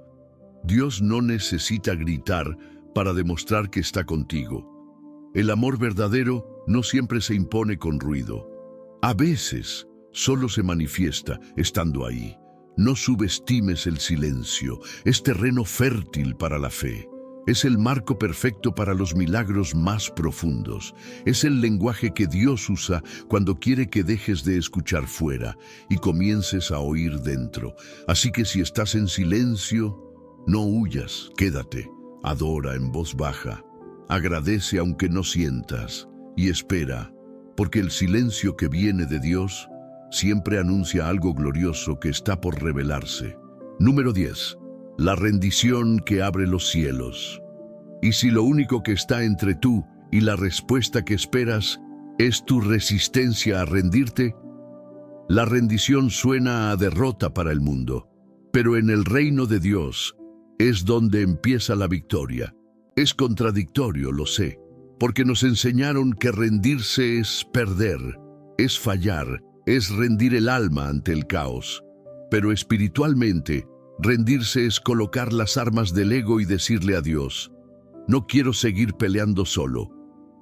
Dios no necesita gritar para demostrar que está contigo. El amor verdadero no siempre se impone con ruido. A veces solo se manifiesta estando ahí. No subestimes el silencio. Es terreno fértil para la fe. Es el marco perfecto para los milagros más profundos. Es el lenguaje que Dios usa cuando quiere que dejes de escuchar fuera y comiences a oír dentro. Así que si estás en silencio, no huyas, quédate, adora en voz baja, agradece aunque no sientas y espera, porque el silencio que viene de Dios siempre anuncia algo glorioso que está por revelarse. Número 10. La rendición que abre los cielos. Y si lo único que está entre tú y la respuesta que esperas es tu resistencia a rendirte, la rendición suena a derrota para el mundo. Pero en el reino de Dios es donde empieza la victoria. Es contradictorio, lo sé, porque nos enseñaron que rendirse es perder, es fallar, es rendir el alma ante el caos. Pero espiritualmente, rendirse es colocar las armas del ego y decirle a Dios: no quiero seguir peleando solo.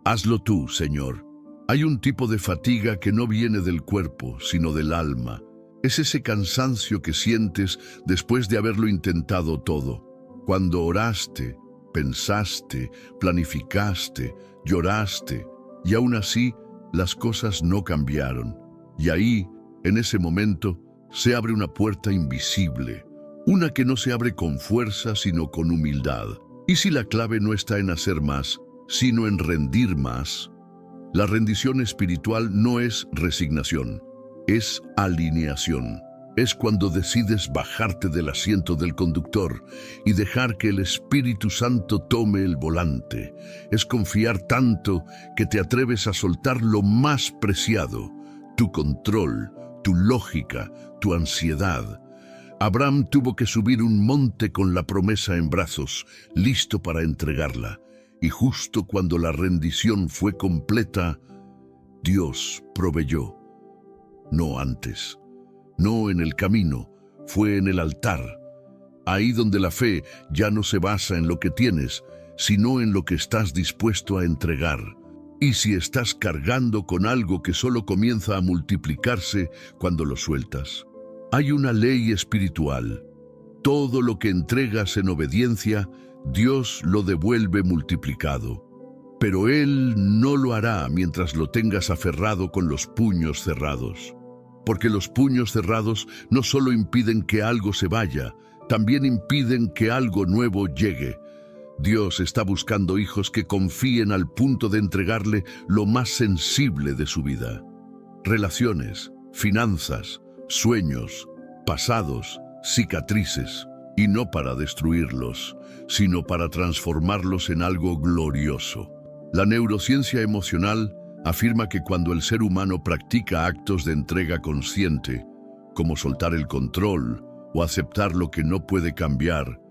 Hazlo tú, Señor. Hay un tipo de fatiga que no viene del cuerpo, sino del alma. Es ese cansancio que sientes después de haberlo intentado todo. Cuando oraste, pensaste, planificaste, lloraste, y aún así las cosas no cambiaron. Y ahí, en ese momento, se abre una puerta invisible. Una que no se abre con fuerza, sino con humildad. ¿Y si la clave no está en hacer más, sino en rendir más? La rendición espiritual no es resignación, es alineación. Es cuando decides bajarte del asiento del conductor y dejar que el Espíritu Santo tome el volante. Es confiar tanto que te atreves a soltar lo más preciado, tu control, tu lógica, tu ansiedad. Abraham tuvo que subir un monte con la promesa en brazos, listo para entregarla. Y justo cuando la rendición fue completa, Dios proveyó. No antes, no en el camino, fue en el altar. Ahí donde la fe ya no se basa en lo que tienes, sino en lo que estás dispuesto a entregar. Y si estás cargando con algo que solo comienza a multiplicarse cuando lo sueltas. Hay una ley espiritual. Todo lo que entregas en obediencia, Dios lo devuelve multiplicado. Pero Él no lo hará mientras lo tengas aferrado con los puños cerrados. Porque los puños cerrados no solo impiden que algo se vaya, también impiden que algo nuevo llegue. Dios está buscando hijos que confíen al punto de entregarle lo más sensible de su vida. Relaciones, finanzas, sueños, pasados, cicatrices, y no para destruirlos, sino para transformarlos en algo glorioso. La neurociencia emocional afirma que cuando el ser humano practica actos de entrega consciente, como soltar el control o aceptar lo que no puede cambiar,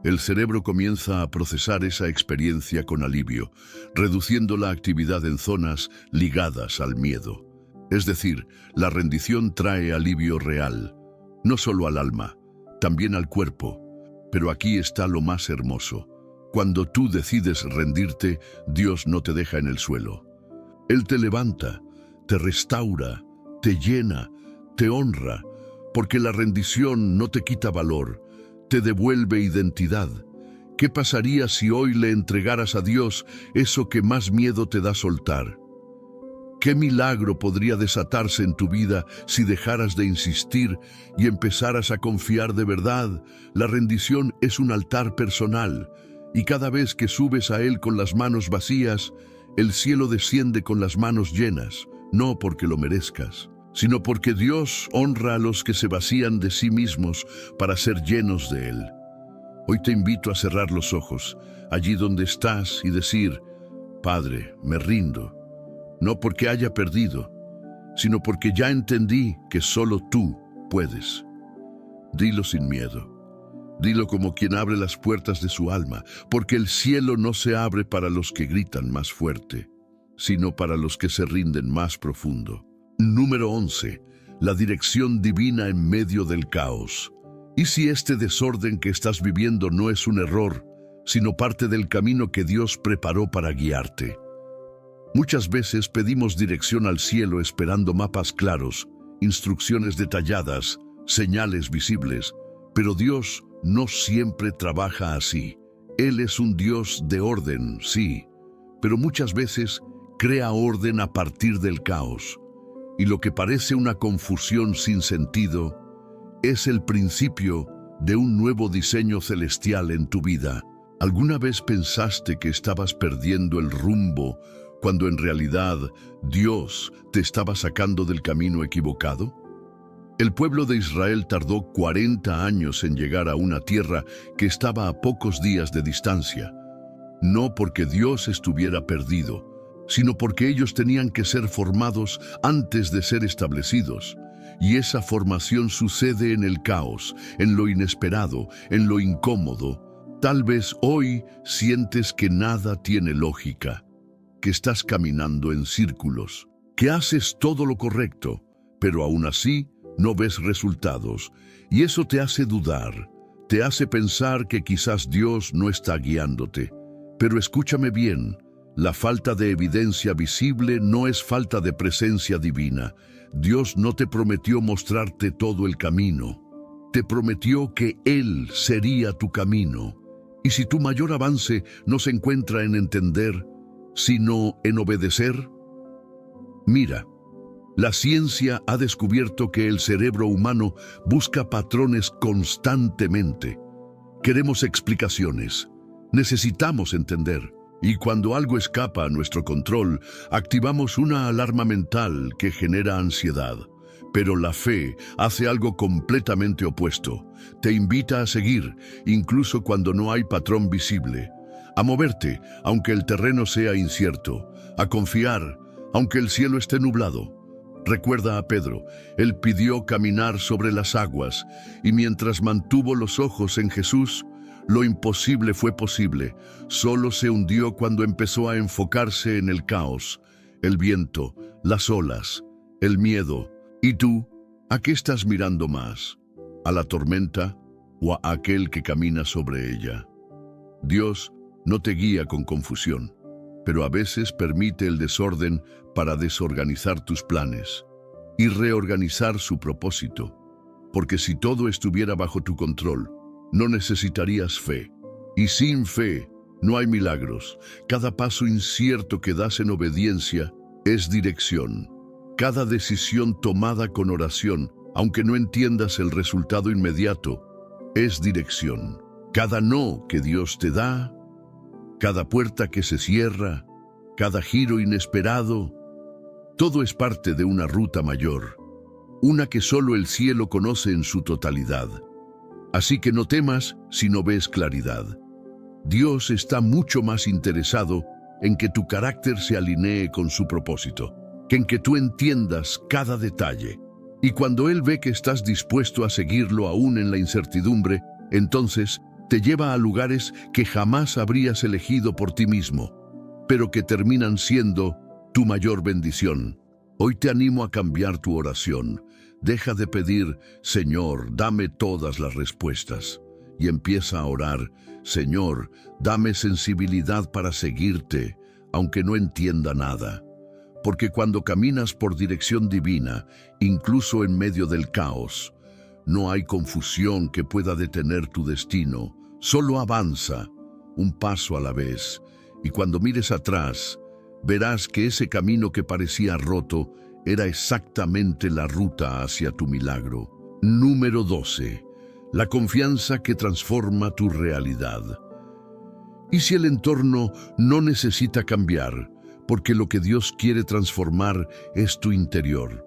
el cerebro comienza a procesar esa experiencia con alivio, reduciendo la actividad en zonas ligadas al miedo. Es decir, la rendición trae alivio real, no solo al alma, también al cuerpo. Pero aquí está lo más hermoso. Cuando tú decides rendirte, Dios no te deja en el suelo. Él te levanta, te restaura, te llena, te honra, porque la rendición no te quita valor, te devuelve identidad. ¿Qué pasaría si hoy le entregaras a Dios eso que más miedo te da soltar? ¿Qué milagro podría desatarse en tu vida si dejaras de insistir y empezaras a confiar de verdad? La rendición es un altar personal, y cada vez que subes a Él con las manos vacías, el cielo desciende con las manos llenas, no porque lo merezcas, sino porque Dios honra a los que se vacían de sí mismos para ser llenos de Él. Hoy te invito a cerrar los ojos, allí donde estás, y decir: Padre, me rindo. No porque haya perdido, sino porque ya entendí que solo tú puedes. Dilo sin miedo. Dilo como quien abre las puertas de su alma, porque el cielo no se abre para los que gritan más fuerte, sino para los que se rinden más profundo. Número 11. La dirección divina en medio del caos. ¿Y si este desorden que estás viviendo no es un error, sino parte del camino que Dios preparó para guiarte? Muchas veces pedimos dirección al cielo esperando mapas claros, instrucciones detalladas, señales visibles, pero Dios no siempre trabaja así. Él es un Dios de orden, sí, pero muchas veces crea orden a partir del caos. Y lo que parece una confusión sin sentido es el principio de un nuevo diseño celestial en tu vida. ¿Alguna vez pensaste que estabas perdiendo el rumbo cuando en realidad Dios te estaba sacando del camino equivocado? El pueblo de Israel tardó 40 años en llegar a una tierra que estaba a pocos días de distancia, no porque Dios estuviera perdido, sino porque ellos tenían que ser formados antes de ser establecidos. Y esa formación sucede en el caos, en lo inesperado, en lo incómodo. Tal vez hoy sientes que nada tiene lógica, que estás caminando en círculos, que haces todo lo correcto, pero aún así no ves resultados, y eso te hace dudar, te hace pensar que quizás Dios no está guiándote. Pero escúchame bien, la falta de evidencia visible no es falta de presencia divina. Dios no te prometió mostrarte todo el camino, te prometió que Él sería tu camino. Y si tu mayor avance no se encuentra en entender, sino en obedecer, mira, la ciencia ha descubierto que el cerebro humano busca patrones constantemente. Queremos explicaciones, necesitamos entender. Y cuando algo escapa a nuestro control, activamos una alarma mental que genera ansiedad. Pero la fe hace algo completamente opuesto. Te invita a seguir, incluso cuando no hay patrón visible. A moverte, aunque el terreno sea incierto. A confiar, aunque el cielo esté nublado. Recuerda a Pedro, él pidió caminar sobre las aguas, y mientras mantuvo los ojos en Jesús, lo imposible fue posible. Solo se hundió cuando empezó a enfocarse en el caos, el viento, las olas, el miedo. ¿Y tú? ¿A qué estás mirando más? ¿A la tormenta o a aquel que camina sobre ella? Dios no te guía con confusión, pero a veces permite el desorden para desorganizar tus planes y reorganizar su propósito. Porque si todo estuviera bajo tu control, no necesitarías fe. Y sin fe no hay milagros. Cada paso incierto que das en obediencia es dirección. Cada decisión tomada con oración, aunque no entiendas el resultado inmediato, es dirección. Cada no que Dios te da, cada puerta que se cierra, cada giro inesperado, todo es parte de una ruta mayor, una que solo el cielo conoce en su totalidad. Así que no temas si no ves claridad. Dios está mucho más interesado en que tu carácter se alinee con su propósito, que en que tú entiendas cada detalle. Y cuando Él ve que estás dispuesto a seguirlo aún en la incertidumbre, entonces te lleva a lugares que jamás habrías elegido por ti mismo, pero que terminan siendo tu mayor bendición. Hoy te animo a cambiar tu oración. Deja de pedir, Señor, dame todas las respuestas, y empieza a orar, Señor, dame sensibilidad para seguirte, aunque no entienda nada. Porque cuando caminas por dirección divina, incluso en medio del caos, no hay confusión que pueda detener tu destino. Solo avanza, un paso a la vez, y cuando mires atrás, verás que ese camino que parecía roto era exactamente la ruta hacia tu milagro. Número 12. La confianza que transforma tu realidad. ¿Y si el entorno no necesita cambiar? Porque lo que Dios quiere transformar es tu interior.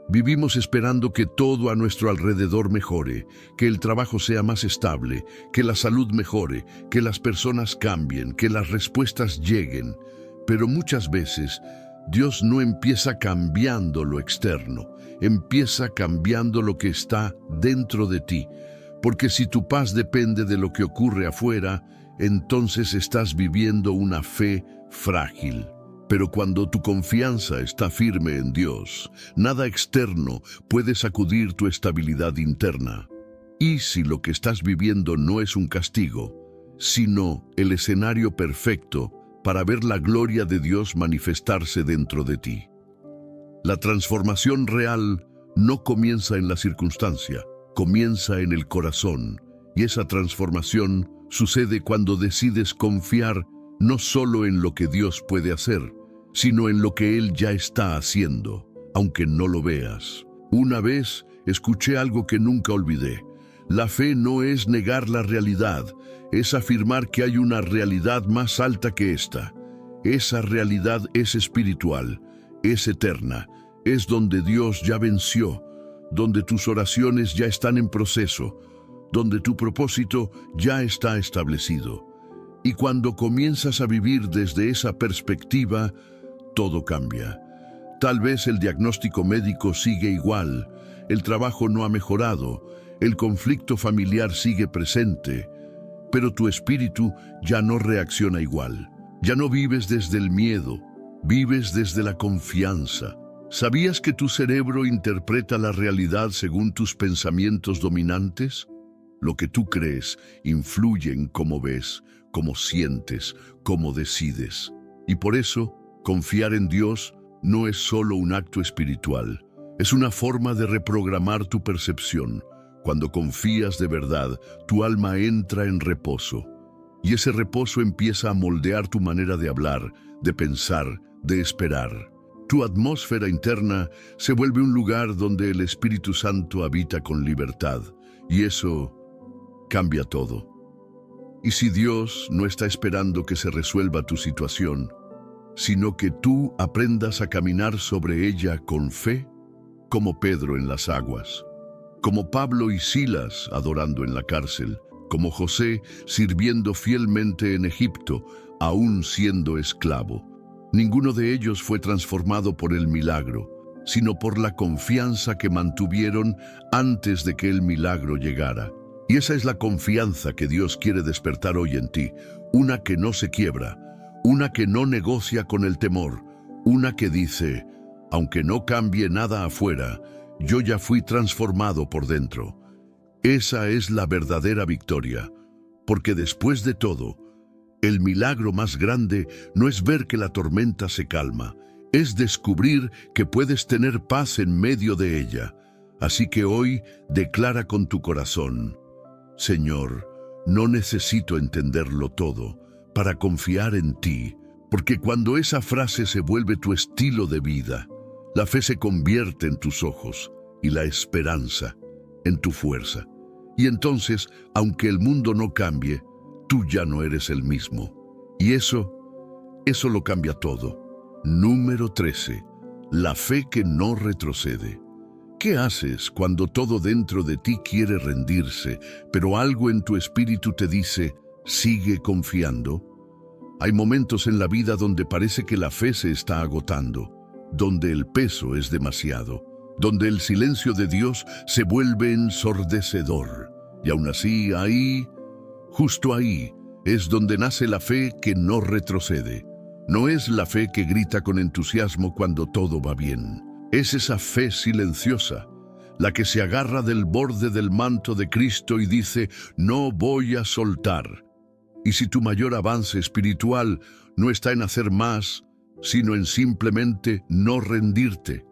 Vivimos esperando que todo a nuestro alrededor mejore, que el trabajo sea más estable, que la salud mejore, que las personas cambien, que las respuestas lleguen. Pero muchas veces Dios no empieza cambiando lo externo, empieza cambiando lo que está dentro de ti. Porque si tu paz depende de lo que ocurre afuera, entonces estás viviendo una fe frágil. Pero cuando tu confianza está firme en Dios, nada externo puede sacudir tu estabilidad interna. Y si lo que estás viviendo no es un castigo, sino el escenario perfecto para ver la gloria de Dios manifestarse dentro de ti. La transformación real no comienza en la circunstancia, comienza en el corazón. Y esa transformación sucede cuando decides confiar no solo en lo que Dios puede hacer, sino en lo que Él ya está haciendo, aunque no lo veas. Una vez escuché algo que nunca olvidé. La fe no es negar la realidad, es afirmar que hay una realidad más alta que esta. Esa realidad es espiritual, es eterna, es donde Dios ya venció, donde tus oraciones ya están en proceso, donde tu propósito ya está establecido. Y cuando comienzas a vivir desde esa perspectiva, todo cambia. Tal vez el diagnóstico médico sigue igual, el trabajo no ha mejorado, el conflicto familiar sigue presente, pero tu espíritu ya no reacciona igual. Ya no vives desde el miedo, vives desde la confianza. ¿Sabías que tu cerebro interpreta la realidad según tus pensamientos dominantes? Lo que tú crees influye en cómo ves, cómo sientes, cómo decides. Y por eso, confiar en Dios no es solo un acto espiritual, es una forma de reprogramar tu percepción. Cuando confías de verdad, tu alma entra en reposo. Y ese reposo empieza a moldear tu manera de hablar, de pensar, de esperar. Tu atmósfera interna se vuelve un lugar donde el Espíritu Santo habita con libertad. Y eso cambia todo. Y si Dios no está esperando que se resuelva tu situación, sino que tú aprendas a caminar sobre ella con fe, como Pedro en las aguas, como Pablo y Silas adorando en la cárcel, como José sirviendo fielmente en Egipto, aún siendo esclavo. Ninguno de ellos fue transformado por el milagro, sino por la confianza que mantuvieron antes de que el milagro llegara. Y esa es la confianza que Dios quiere despertar hoy en ti, una que no se quiebra, una que no negocia con el temor, una que dice, aunque no cambie nada afuera, yo ya fui transformado por dentro. Esa es la verdadera victoria, porque después de todo, el milagro más grande no es ver que la tormenta se calma, es descubrir que puedes tener paz en medio de ella. Así que hoy declara con tu corazón, Señor, no necesito entenderlo todo para confiar en ti, porque cuando esa frase se vuelve tu estilo de vida, la fe se convierte en tus ojos y la esperanza en tu fuerza. Y entonces, aunque el mundo no cambie, tú ya no eres el mismo. Y eso lo cambia todo. Número 13. La fe que no retrocede. ¿Qué haces cuando todo dentro de ti quiere rendirse, pero algo en tu espíritu te dice, sigue confiando? Hay momentos en la vida donde parece que la fe se está agotando, donde el peso es demasiado, donde el silencio de Dios se vuelve ensordecedor. Y aún así, ahí, justo ahí, es donde nace la fe que no retrocede. No es la fe que grita con entusiasmo cuando todo va bien. Es esa fe silenciosa, la que se agarra del borde del manto de Cristo y dice, no voy a soltar. Y si tu mayor avance espiritual no está en hacer más, sino en simplemente no rendirte.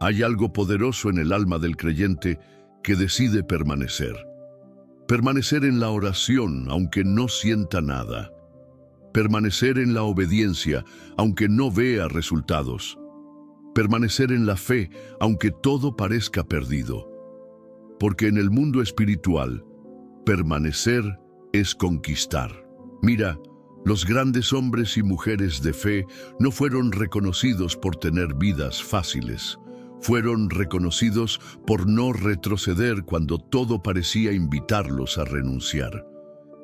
Hay algo poderoso en el alma del creyente que decide permanecer. Permanecer en la oración aunque no sienta nada. Permanecer en la obediencia aunque no vea resultados. Permanecer en la fe aunque todo parezca perdido. Porque en el mundo espiritual, permanecer es conquistar. Mira, los grandes hombres y mujeres de fe no fueron reconocidos por tener vidas fáciles. Fueron reconocidos por no retroceder cuando todo parecía invitarlos a renunciar.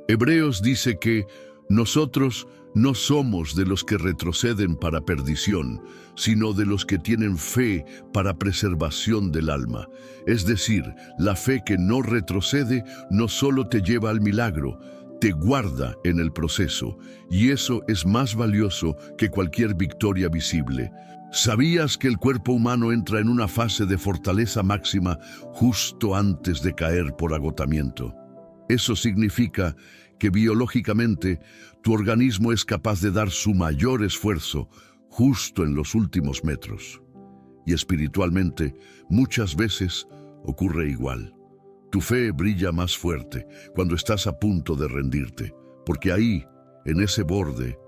Hebreos dice que nosotros no somos de los que retroceden para perdición, sino de los que tienen fe para preservación del alma. Es decir, la fe que no retrocede no solo te lleva al milagro, te guarda en el proceso, y eso es más valioso que cualquier victoria visible. ¿Sabías que el cuerpo humano entra en una fase de fortaleza máxima justo antes de caer por agotamiento? Eso significa que biológicamente tu organismo es capaz de dar su mayor esfuerzo justo en los últimos metros. Y espiritualmente, muchas veces ocurre igual. Tu fe brilla más fuerte cuando estás a punto de rendirte, porque ahí, en ese borde,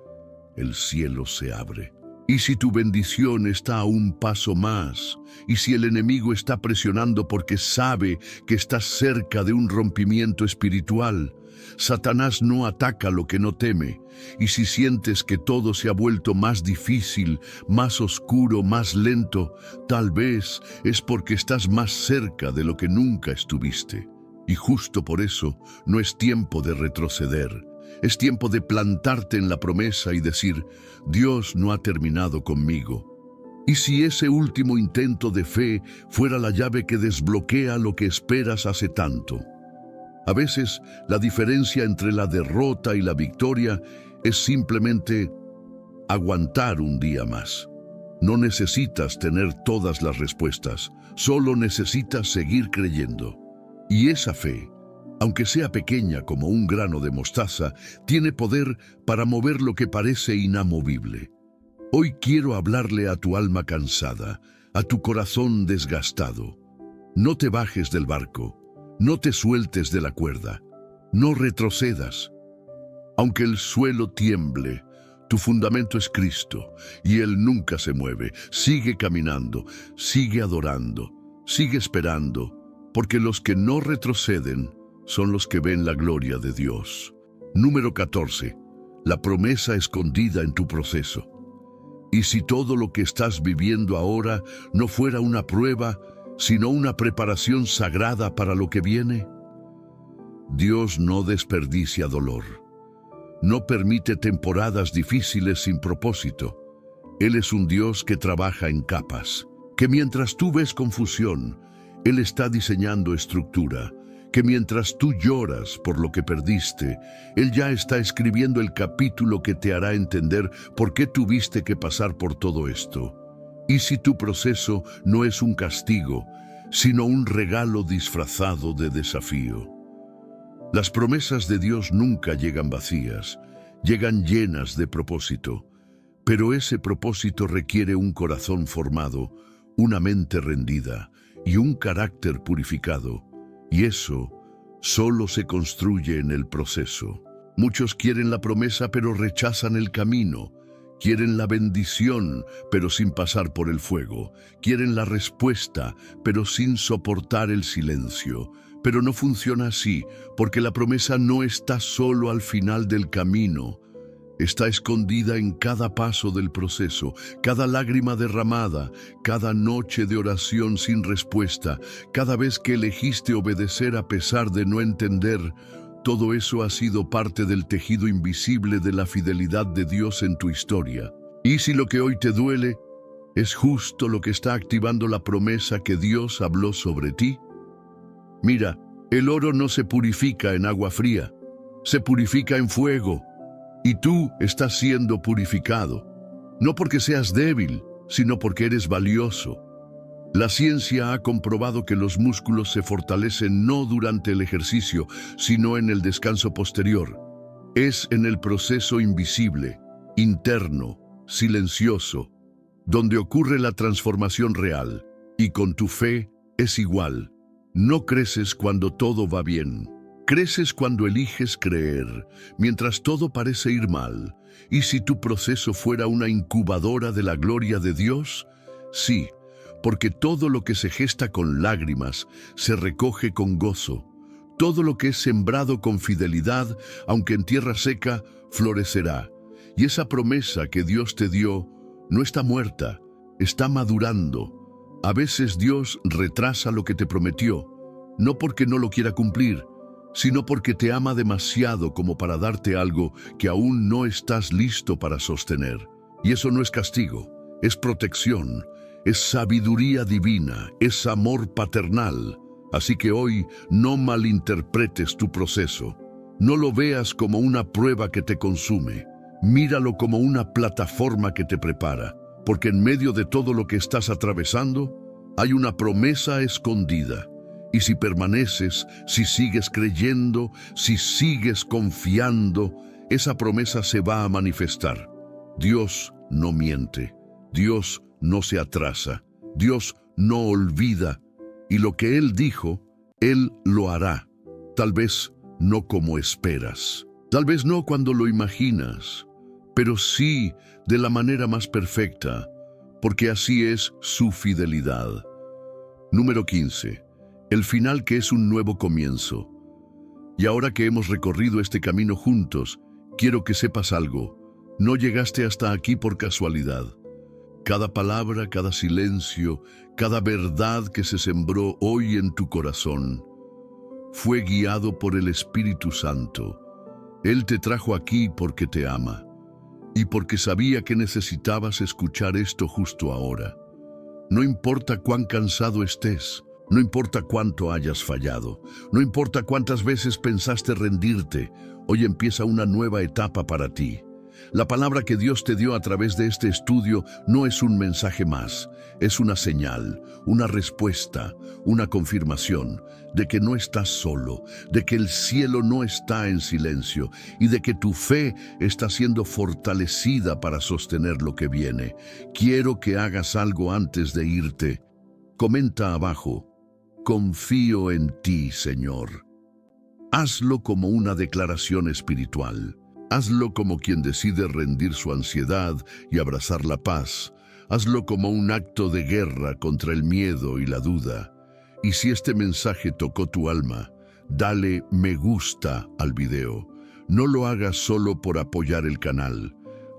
el cielo se abre. Y si tu bendición está a un paso más, y si el enemigo está presionando porque sabe que estás cerca de un rompimiento espiritual, Satanás no ataca lo que no teme. Y si sientes que todo se ha vuelto más difícil, más oscuro, más lento, tal vez es porque estás más cerca de lo que nunca estuviste. Y justo por eso no es tiempo de retroceder. Es tiempo de plantarte en la promesa y decir, Dios no ha terminado conmigo. Y si ese último intento de fe fuera la llave que desbloquea lo que esperas hace tanto. A veces, la diferencia entre la derrota y la victoria es simplemente aguantar un día más. No necesitas tener todas las respuestas, solo necesitas seguir creyendo. Y esa fe, aunque sea pequeña como un grano de mostaza, tiene poder para mover lo que parece inamovible. Hoy quiero hablarle a tu alma cansada, a tu corazón desgastado. No te bajes del barco, no te sueltes de la cuerda, no retrocedas. Aunque el suelo tiemble, tu fundamento es Cristo, y Él nunca se mueve. Sigue caminando, sigue adorando, sigue esperando, porque los que no retroceden son los que ven la gloria de Dios. Número 14. La promesa escondida en tu proceso. Y si todo lo que estás viviendo ahora no fuera una prueba, sino una preparación sagrada para lo que viene. Dios no desperdicia dolor. No permite temporadas difíciles sin propósito. Él es un Dios que trabaja en capas, que mientras tú ves confusión, Él está diseñando estructura, que mientras tú lloras por lo que perdiste, Él ya está escribiendo el capítulo que te hará entender por qué tuviste que pasar por todo esto. Y si tu proceso no es un castigo, sino un regalo disfrazado de desafío. Las promesas de Dios nunca llegan vacías, llegan llenas de propósito, pero ese propósito requiere un corazón formado, una mente rendida y un carácter purificado, y eso solo se construye en el proceso. Muchos quieren la promesa pero rechazan el camino. Quieren la bendición, pero sin pasar por el fuego. Quieren la respuesta, pero sin soportar el silencio. Pero no funciona así, porque la promesa no está solo al final del camino. Está escondida en cada paso del proceso, cada lágrima derramada, cada noche de oración sin respuesta, cada vez que elegiste obedecer a pesar de no entender. Todo eso ha sido parte del tejido invisible de la fidelidad de Dios en tu historia. Y si lo que hoy te duele ¿Es justo lo que está activando la promesa que Dios habló sobre ti? Mira, el oro no se purifica en agua fría, se purifica en fuego. Y tú estás siendo purificado, no porque seas débil, sino porque eres valioso. La ciencia ha comprobado que los músculos se fortalecen no durante el ejercicio, sino en el descanso posterior. Es en el proceso invisible, interno, silencioso, donde ocurre la transformación real. Y con tu fe es igual. No creces cuando todo va bien. Creces cuando eliges creer, mientras todo parece ir mal. ¿Y si tu proceso fuera una incubadora de la gloria de Dios? Sí, porque todo lo que se gesta con lágrimas se recoge con gozo. Todo lo que es sembrado con fidelidad, aunque en tierra seca, florecerá. Y esa promesa que Dios te dio no está muerta, está madurando. A veces Dios retrasa lo que te prometió, no porque no lo quiera cumplir, sino porque te ama demasiado como para darte algo que aún no estás listo para sostener. Y eso no es castigo, es protección, es sabiduría divina, es amor paternal. Así que hoy no malinterpretes tu proceso. No lo veas como una prueba que te consume. Míralo como una plataforma que te prepara, porque en medio de todo lo que estás atravesando, hay una promesa escondida. Y si permaneces, si sigues creyendo, si sigues confiando, esa promesa se va a manifestar. Dios no miente, Dios no se atrasa, Dios no olvida, y lo que Él dijo, Él lo hará. Tal vez no como esperas, tal vez no cuando lo imaginas, pero sí de la manera más perfecta, porque así es su fidelidad. Número 15. El final, que es un nuevo comienzo. Y ahora que hemos recorrido este camino juntos, quiero que sepas algo. No llegaste hasta aquí por casualidad. Cada palabra, cada silencio, cada verdad que se sembró hoy en tu corazón fue guiado por el Espíritu Santo. Él te trajo aquí porque te ama y porque sabía que necesitabas escuchar esto justo ahora. No importa cuán cansado estés, no importa cuánto hayas fallado, no importa cuántas veces pensaste rendirte, hoy empieza una nueva etapa para ti. La palabra que Dios te dio a través de este estudio no es un mensaje más, es una señal, una respuesta, una confirmación de que no estás solo, de que el cielo no está en silencio y de que tu fe está siendo fortalecida para sostener lo que viene. Quiero que hagas algo antes de irte. Comenta abajo: confío en ti, Señor. Hazlo como una declaración espiritual. Hazlo como quien decide rendir su ansiedad y abrazar la paz. Hazlo como un acto de guerra contra el miedo y la duda. Y si este mensaje tocó tu alma, dale me gusta al video. No lo hagas solo por apoyar el canal.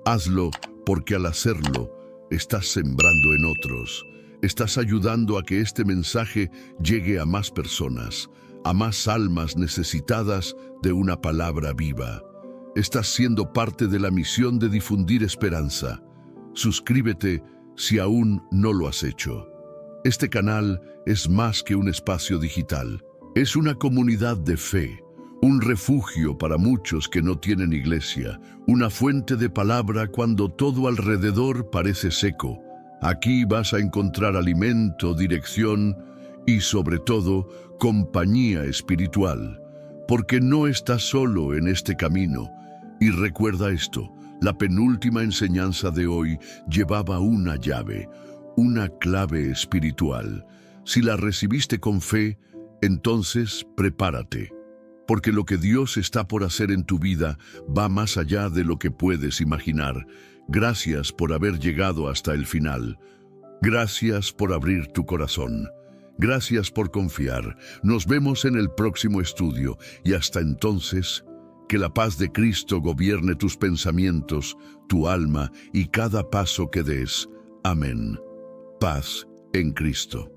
Hazlo porque al hacerlo, estás sembrando en otros. Estás ayudando a que este mensaje llegue a más personas, a más almas necesitadas de una palabra viva. Estás siendo parte de la misión de difundir esperanza. Suscríbete si aún no lo has hecho. Este canal es más que un espacio digital. Es una comunidad de fe, un refugio para muchos que no tienen iglesia, una fuente de palabra cuando todo alrededor parece seco. Aquí vas a encontrar alimento, dirección y, sobre todo, compañía espiritual, porque no estás solo en este camino. Y recuerda esto, la penúltima enseñanza de hoy llevaba una llave, una clave espiritual. Si la recibiste con fe, entonces prepárate, porque lo que Dios está por hacer en tu vida va más allá de lo que puedes imaginar. Gracias por haber llegado hasta el final. Gracias por abrir tu corazón. Gracias por confiar. Nos vemos en el próximo estudio y hasta entonces, que la paz de Cristo gobierne tus pensamientos, tu alma y cada paso que des. Amén. Paz en Cristo.